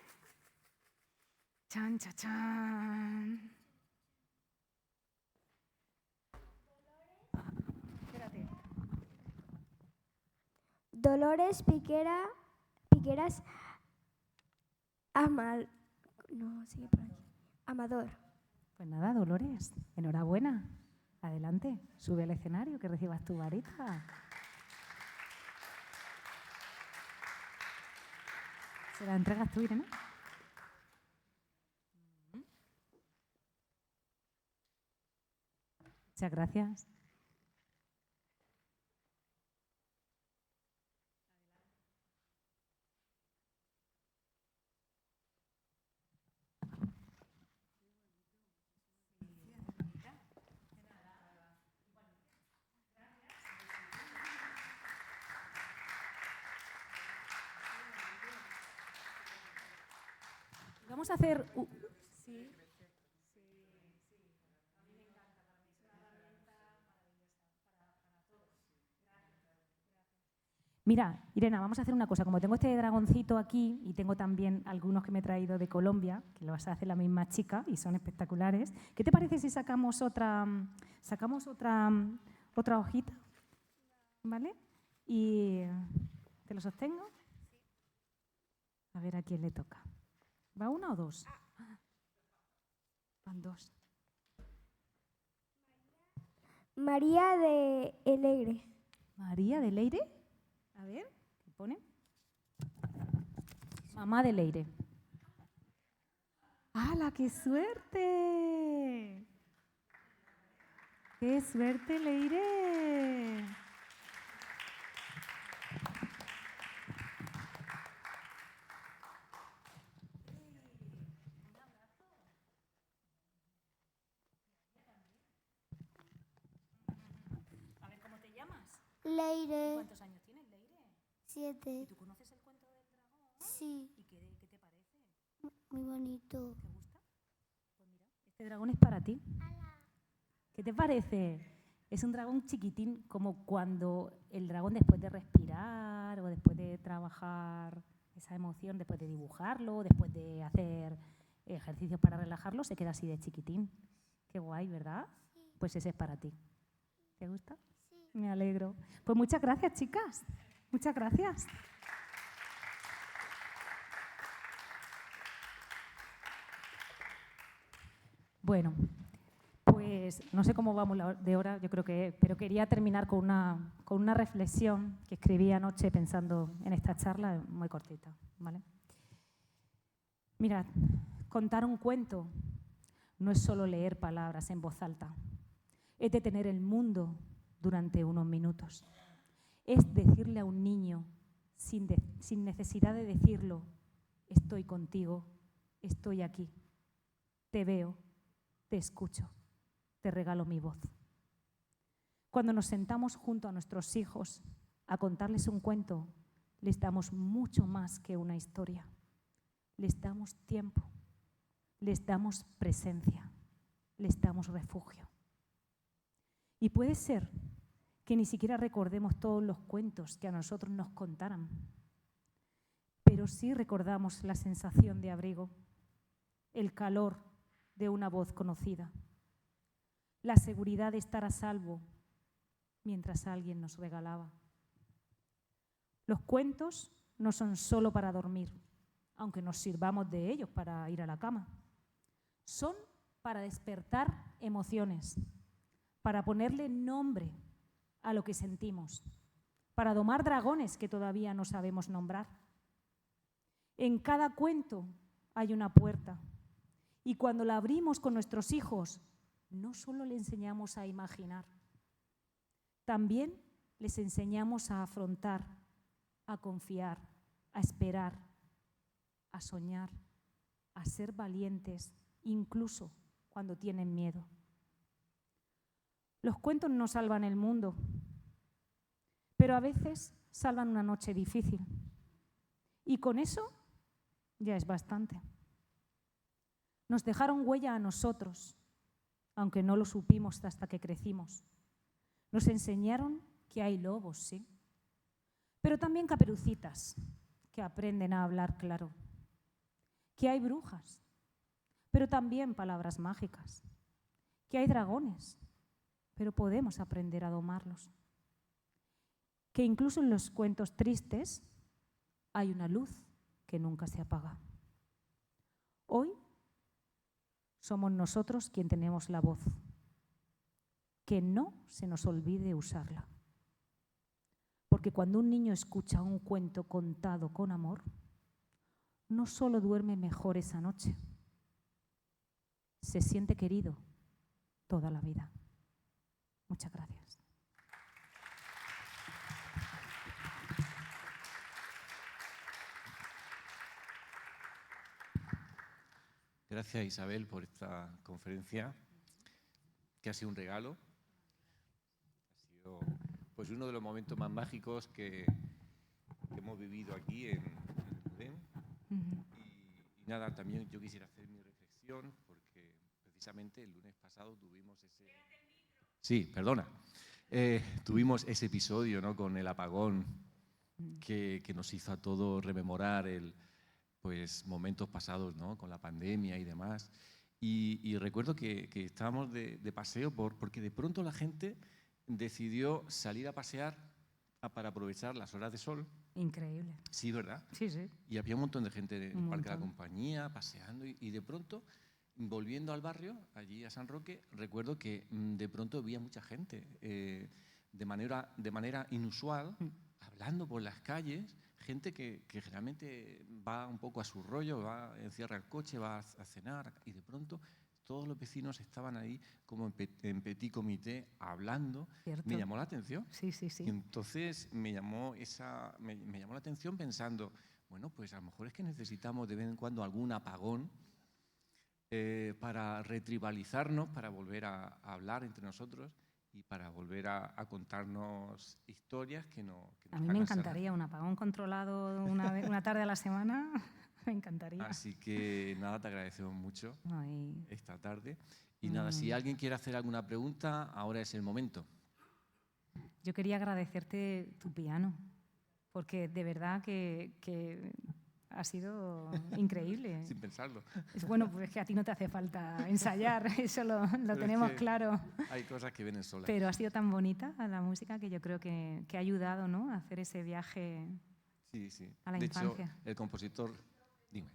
Chan, chan, chan. Espérate. Dolores Piqueras Amador. Pues nada, Dolores, enhorabuena. Adelante, sube al escenario que recibas tu varita. Se la entregas tú, Irene. Muchas gracias. Vamos a hacer... Sí. Mira, Irene, vamos a hacer una cosa. Como tengo este dragoncito aquí y tengo también algunos que me he traído de Colombia, que los hace la misma chica y son espectaculares, ¿qué te parece si sacamos otra hojita? ¿Vale? Y te lo sostengo. A ver a quién le toca. ¿Va una o dos? Van dos. María de Leire. María de Leire. A ver, ¿qué pone? Mamá de Leire. ¡Hala, qué suerte! ¡Qué suerte, Leire! A ver, ¿cómo te llamas? Leire. ¿Cuántos años tienes, Leire? 7. ¿Y tú conoces el cuento del dragón? Sí. ¿Y qué te parece? Muy bonito. ¿Te gusta? Pues mira, este dragón es para ti. ¿Qué te parece? Es un dragón chiquitín, como cuando el dragón después de respirar o después de trabajar esa emoción, después de dibujarlo, después de hacer ejercicios para relajarlo, se queda así de chiquitín. Qué guay, ¿verdad? Sí. Pues ese es para ti. ¿Te gusta? Sí. Me alegro. Pues muchas gracias, chicas. Muchas gracias. Bueno, pues no sé cómo vamos de hora, yo creo que, pero quería terminar con una reflexión que escribí anoche pensando en esta charla, muy cortita, ¿vale? Mirad, contar un cuento no es solo leer palabras en voz alta, es detener el mundo durante unos minutos. Es decirle a un niño, sin necesidad de decirlo, estoy contigo, estoy aquí, te veo, te escucho. te regalo mi voz. Cuando nos sentamos junto a nuestros hijos a contarles un cuento, les damos mucho más que una historia. Les damos tiempo, les damos presencia, les damos refugio. Y puede ser que ni siquiera recordemos todos los cuentos que a nosotros nos contaran, pero sí recordamos la sensación de abrigo, el calor de una voz conocida, la seguridad de estar a salvo mientras alguien nos regalaba. Los cuentos no son solo para dormir, aunque nos sirvamos de ellos para ir a la cama. Son para despertar emociones, para ponerle nombre a lo que sentimos, para domar dragones que todavía no sabemos nombrar. En cada cuento hay una puerta y cuando la abrimos con nuestros hijos, no solo le enseñamos a imaginar, también les enseñamos a afrontar, a confiar, a esperar, a soñar, a ser valientes, incluso cuando tienen miedo. Los cuentos no salvan el mundo, pero a veces salvan una noche difícil. Y con eso ya es bastante. Nos dejaron huella a nosotros, aunque no lo supimos hasta que crecimos. Nos enseñaron que hay lobos, sí, pero también caperucitas que aprenden a hablar claro, que hay brujas, pero también palabras mágicas, que hay dragones, pero podemos aprender a domarlos, que incluso en los cuentos tristes hay una luz que nunca se apaga. Hoy somos nosotros quien tenemos la voz, que no se nos olvide usarla. Porque cuando un niño escucha un cuento contado con amor, no solo duerme mejor esa noche, se siente querido toda la vida. Muchas gracias. Gracias, Isabel, por esta conferencia, que ha sido un regalo. Ha sido pues uno de los momentos más mágicos que hemos vivido aquí en Tudén. Y nada, también yo quisiera hacer mi reflexión, porque precisamente el lunes pasado tuvimos ese... Sí, perdona. Tuvimos ese episodio, ¿no?, con el apagón que nos hizo a todos rememorar pues momentos pasados, ¿no?, con la pandemia y demás. Y recuerdo que estábamos de paseo porque de pronto la gente decidió salir a pasear para aprovechar las horas de sol. Increíble. Sí, ¿verdad? Sí, sí. Y había un montón de gente en el Parque de la montón. Compañía paseando y de pronto, volviendo al barrio, allí a San Roque, recuerdo que de pronto había mucha gente de manera inusual, hablando por las calles, gente que generalmente va un poco a su rollo, encierra el coche, va a cenar y de pronto todos los vecinos estaban ahí como en petit comité hablando. Cierto. Me llamó la atención. Sí, sí, sí. Y entonces me llamó la atención pensando, bueno, pues a lo mejor es que necesitamos de vez en cuando algún apagón para retribalizarnos, para volver a hablar entre nosotros y para volver a contarnos historias que nos A mí me encantaría un apagón controlado una tarde a la semana. Me encantaría. Así que nada, te agradecemos mucho esta tarde. Y nada, si alguien quiere hacer alguna pregunta, ahora es el momento. Yo quería agradecerte tu piano, porque de verdad que ha sido increíble. Sin pensarlo. Bueno, pues es que a ti no te hace falta ensayar, eso lo tenemos claro. Hay cosas que vienen solas. Pero ha sido tan bonita la música que yo creo que ha ayudado, ¿no?, a hacer ese viaje a la infancia. De hecho, el compositor... Dime.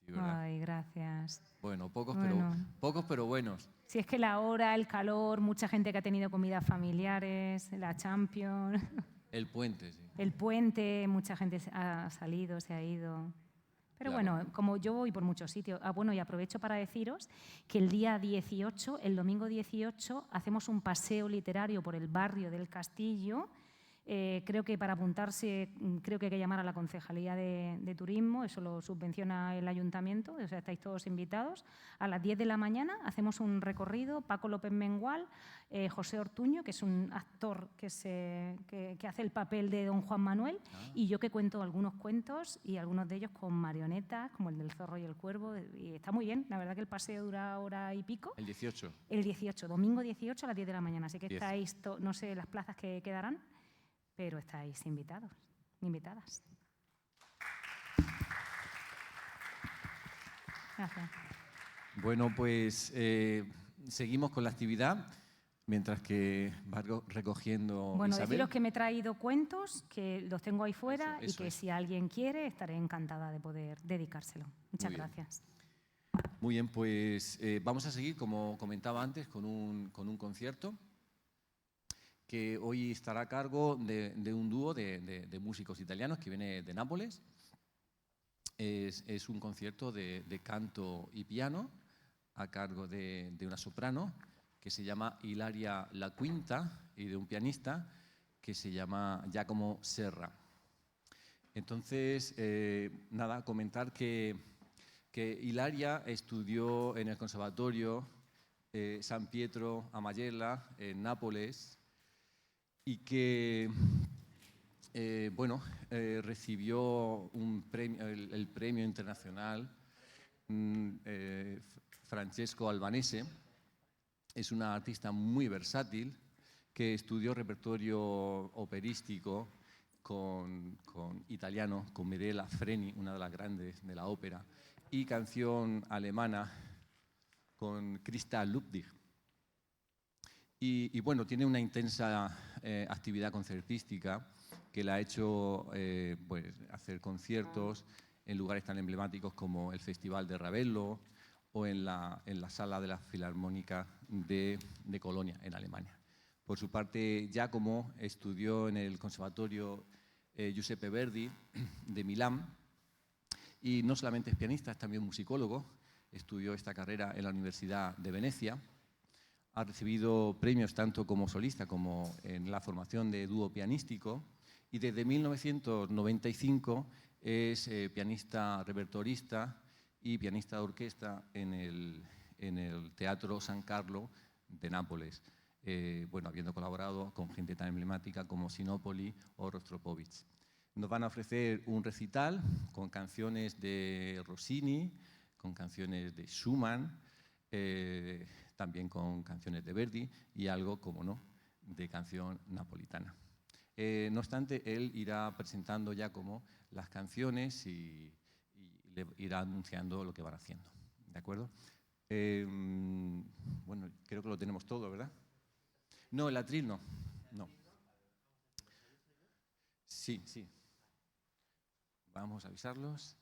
Sí, ¿verdad? Ay, gracias. Bueno, pocos pero buenos. Si es que la hora, el calor, mucha gente que ha tenido comidas familiares, la Champions. El puente, sí. El puente, mucha gente ha salido, se ha ido. Pero Claro. bueno, como yo voy por muchos sitios. Bueno, y aprovecho para deciros que el día 18, el domingo 18, hacemos un paseo literario por el barrio del Castillo Creo que para apuntarse creo que hay que llamar a la Concejalía de Turismo, eso lo subvenciona el Ayuntamiento, o sea, estáis todos invitados. A las 10 de la mañana hacemos un recorrido, Paco López Mengual, José Ortuño, que es un actor que hace el papel de don Juan Manuel, y yo que cuento algunos cuentos y algunos de ellos con marionetas, como el del Zorro y el Cuervo, y está muy bien, la verdad que el paseo dura hora y pico. El 18. El 18, domingo 18 a las 10 de la mañana, así que 10. estáis, no sé las plazas que quedarán, pero estáis invitados, invitadas. Gracias. Bueno, pues seguimos con la actividad mientras que va recogiendo Bueno, Isabel. deciros que me he traído cuentos, que los tengo ahí fuera Eso y que es. si alguien quiere estaré encantada de poder dedicárselo. Muchas gracias. Muy bien, pues vamos a seguir, como comentaba antes, con un concierto que hoy estará a cargo de un dúo de músicos italianos que viene de Nápoles. Es un concierto de canto y piano a cargo de una soprano que se llama Ilaria La Quinta y de un pianista que se llama Giacomo Serra. Entonces, nada, comentar que Ilaria estudió en el Conservatorio San Pietro a Majella, en Nápoles, y que recibió el premio internacional Francesco Albanese. Es una artista muy versátil que estudió repertorio operístico con italiano, con Mirella Freni, una de las grandes de la ópera, y canción alemana con Christa Ludwig. Y bueno, tiene una intensa actividad concertística que la ha hecho hacer conciertos en lugares tan emblemáticos como el Festival de Ravello o en la Sala de la Filarmónica de Colonia, en Alemania. Por su parte, Giacomo estudió en el Conservatorio Giuseppe Verdi de Milán y no solamente es pianista, es también musicólogo. Estudió esta carrera en la Universidad de Venecia. Ha recibido premios tanto como solista como en la formación de dúo pianístico y desde 1995 es pianista repertorista y pianista de orquesta en el Teatro San Carlo de Nápoles, habiendo colaborado con gente tan emblemática como Sinopoli o Rostropovich. Nos van a ofrecer un recital con canciones de Rossini, con canciones de Schumann, también con canciones de Verdi y algo, como no, de canción napolitana. No obstante, él irá presentando ya como las canciones y le irá anunciando lo que van haciendo. ¿De acuerdo? Bueno, creo que lo tenemos todo, ¿verdad? No, el atril no. No. Sí, sí. Vamos a avisarlos.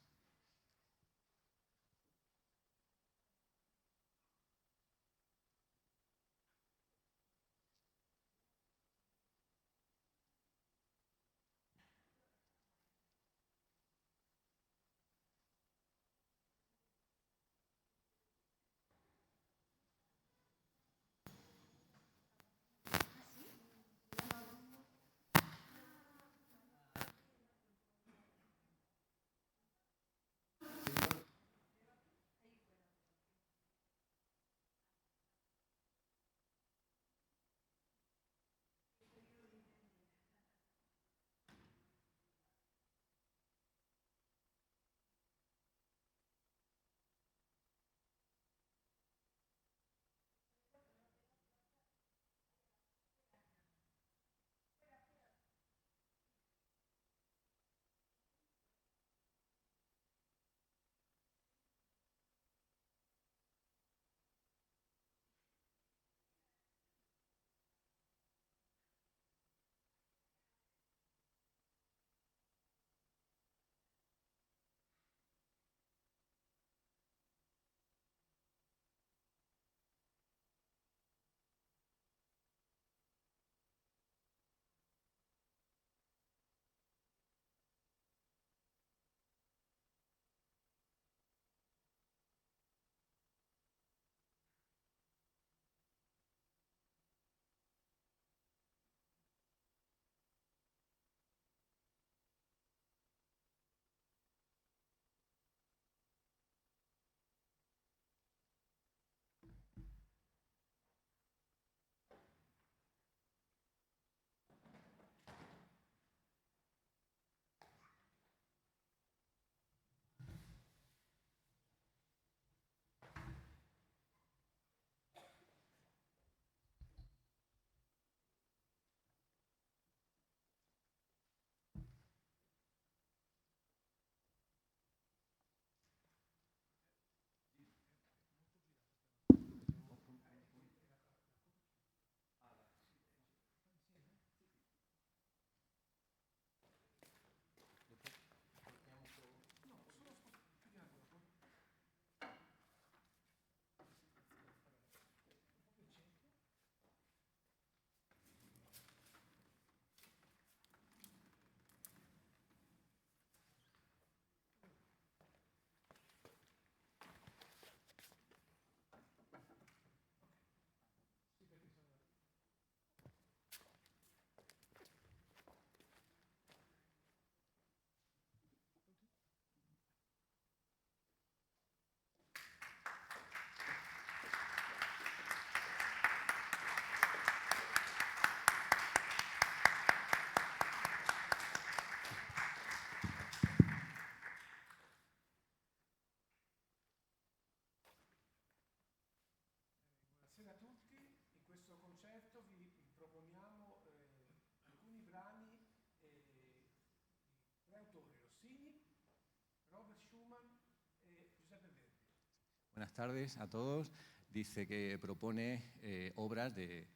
Buenas tardes a todos. Dice que propone obras de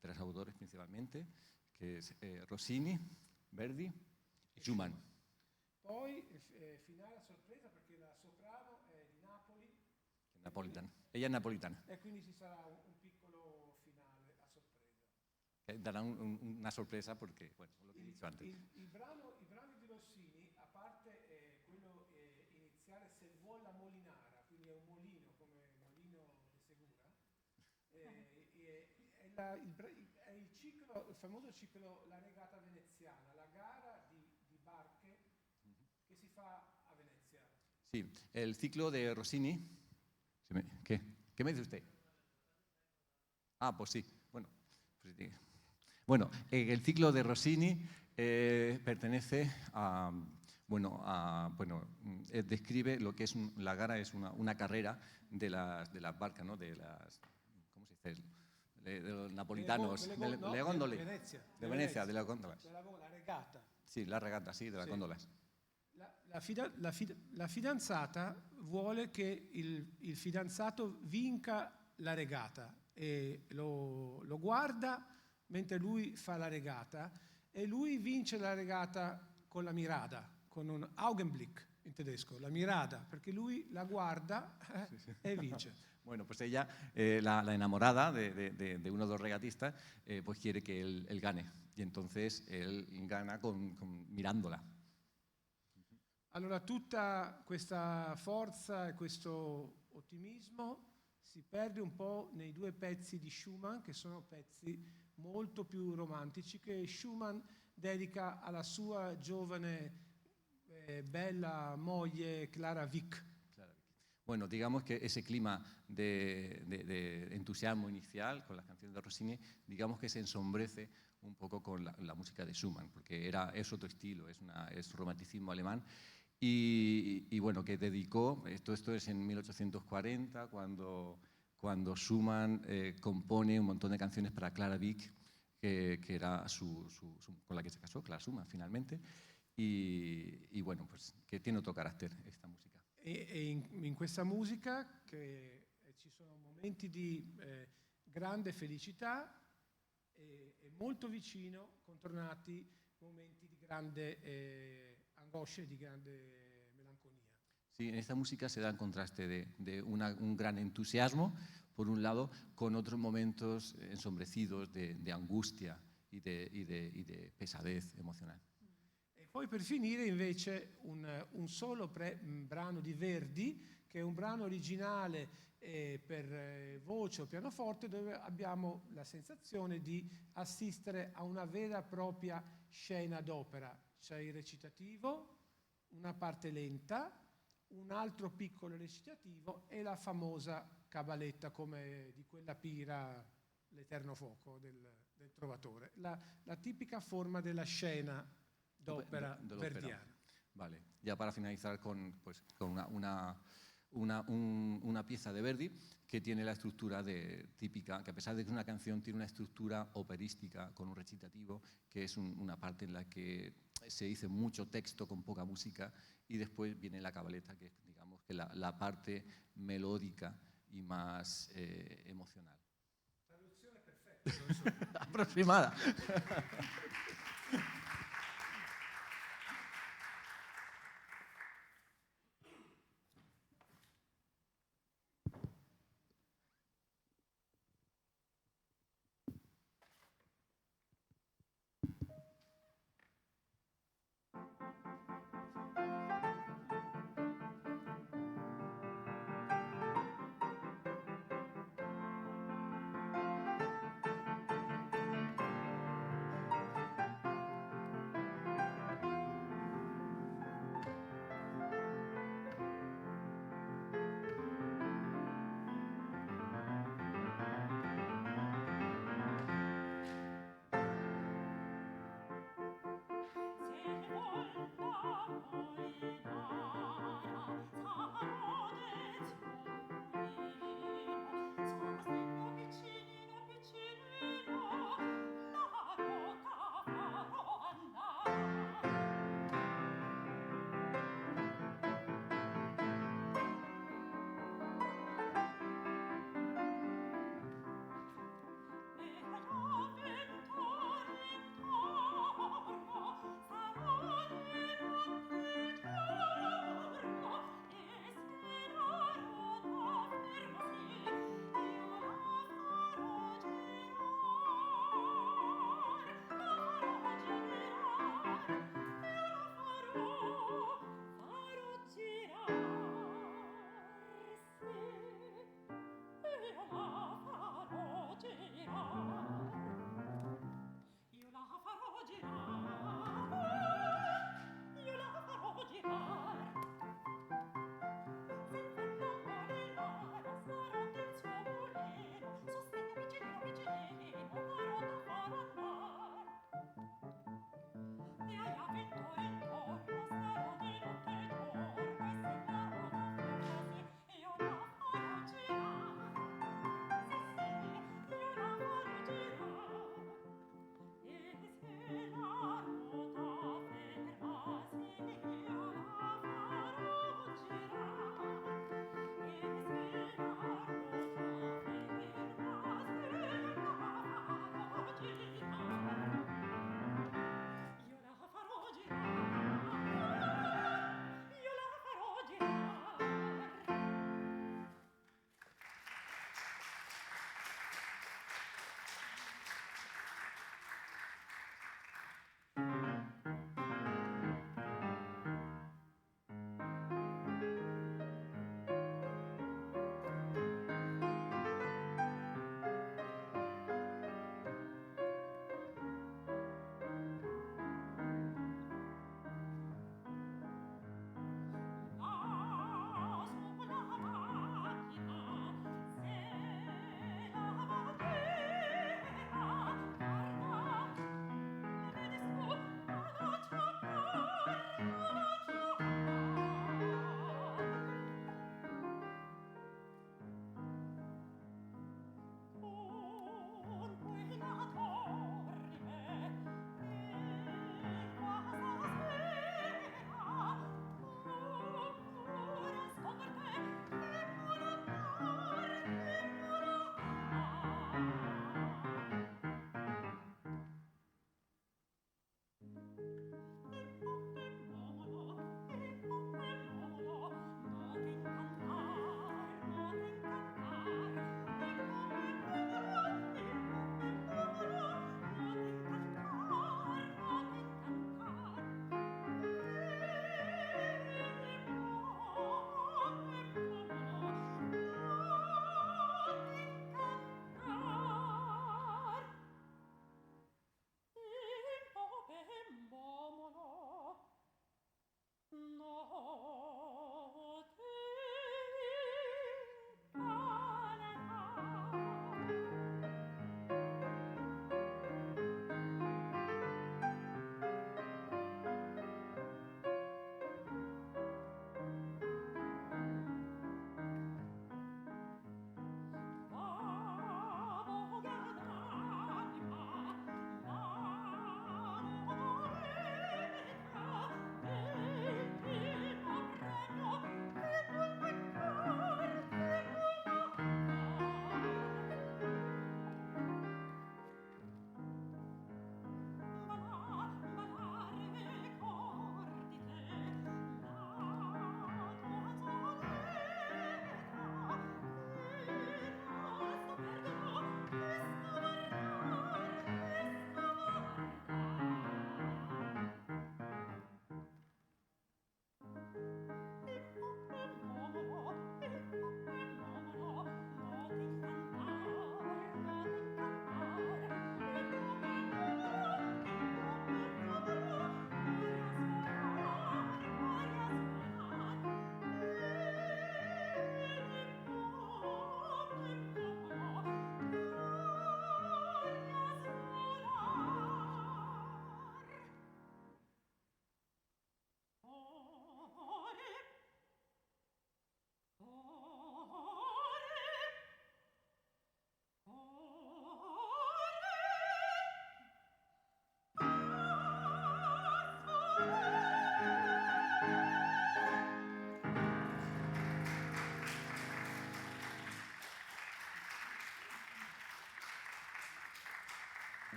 3 autores principalmente, che è Rossini, Verdi e Schumann. Poi finale a sorpresa perché la soprano è di Napoli. Napolitana. Ella è napolitana. E quindi ci sarà un piccolo finale a sorpresa. Darà una sorpresa perché, bueno, lo che dicevo antes. I brani di Rossini, a parte quello iniziale, Se vuol la molinara, quindi è un molino come Molino di Segura, è il famoso ciclo La regata veneziana, la gara di barche che si fa a Venezia. Sí, el ciclo de Rossini. ¿Qué? ¿Qué me dice usted? Ah, pues sí. Bueno, pues sí. Bueno, el ciclo de Rossini pertenece a, describe lo que es la gara, es una carrera de las barcas, ¿no? De las, ¿cómo se dice? De los napolitanos, de góndole. De Venecia, de las góndolas. La regata. Sí, la regata, sí, de las Sì. góndolas. La fidanzata vuole che il fidanzato vinca la regata e lo guarda mentre lui fa la regata e lui vince la regata con la mirada, con un Augenblick in tedesco, la mirada, perché lui la guarda e vince. Bueno, pues ella, la enamorada de uno de los regatistas, pues quiere que él gane. Y entonces él gana mirándola. Allora tutta questa forza e questo ottimismo si perde un po' nei 2 pezzi di Schumann, che sono pezzi molto più romantici, che Schumann dedica alla sua giovane bella moglie Clara Wieck. Bueno, digamos que ese clima de entusiasmo inicial con las canciones de Rossini, digamos que se ensombrece un poco con la música de Schumann, porque es otro estilo, es romanticismo alemán. Y bueno, que dedicó, esto es en 1840, cuando Schumann compone un montón de canciones para Clara Wieck, que era con la que se casó, Clara Schumann, finalmente. Y bueno, pues que tiene otro carácter esta música. E in questa musica che ci sono momenti di grande felicità e molto vicino, contornati momenti di grande angoscia e di grande melanconia. Sí, en esta música se da el contraste de un gran entusiasmo, por un lado, con otros momentos ensombrecidos de angustia y de pesadez emocional. E poi per finire invece un solo brano di Verdi, che è un brano originale per voce o pianoforte, dove abbiamo la sensazione di assistere a una vera e propria scena d'opera. C'è il recitativo, una parte lenta, un altro piccolo recitativo e la famosa cabaletta come di quella pira L'Eterno Fuoco del Trovatore, la tipica forma della scena d'opera verdiana. Vale, ya para finalizar con una pieza de Verdi que tiene la estructura típica, que a pesar de que es una canción tiene una estructura operística con un recitativo, que es una parte en la que se dice mucho texto con poca música, y después viene la cabaleta, que es, digamos, que la parte melódica y más emocional. Traduzione perfetta. Aproximada.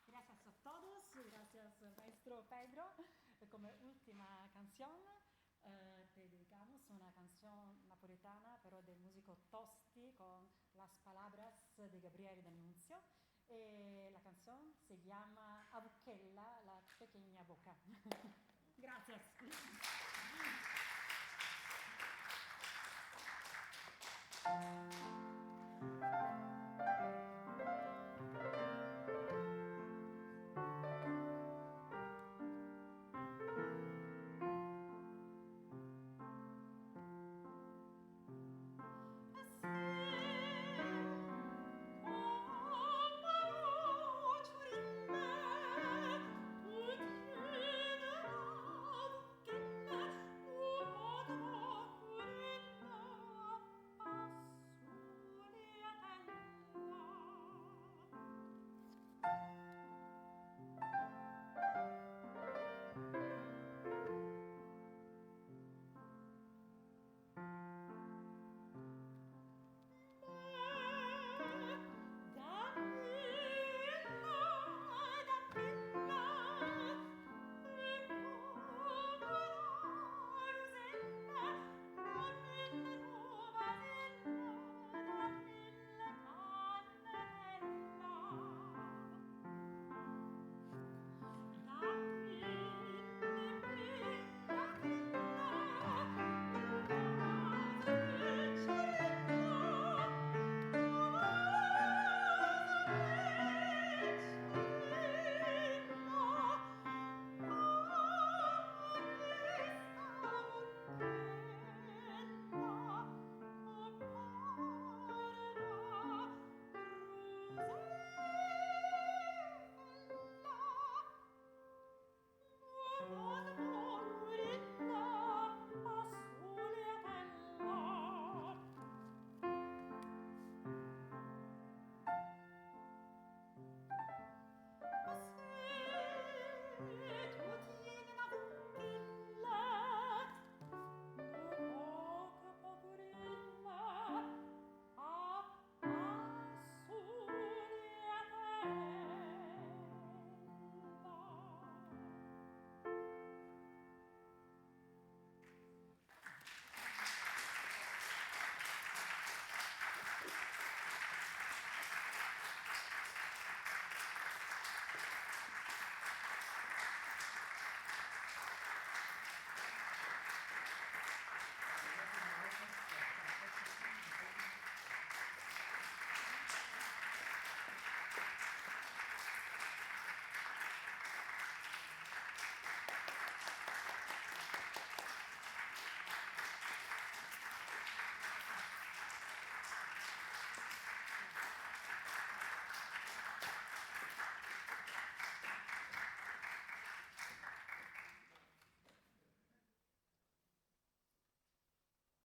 Gracias a todos, gracias maestro Pedro. Como última canción te dedicamos una canción napoletana, pero del músico Tosti, con las palabras de Gabriele D'Annunzio. La canción se llama A Buchella, la pequeña boca. Gracias.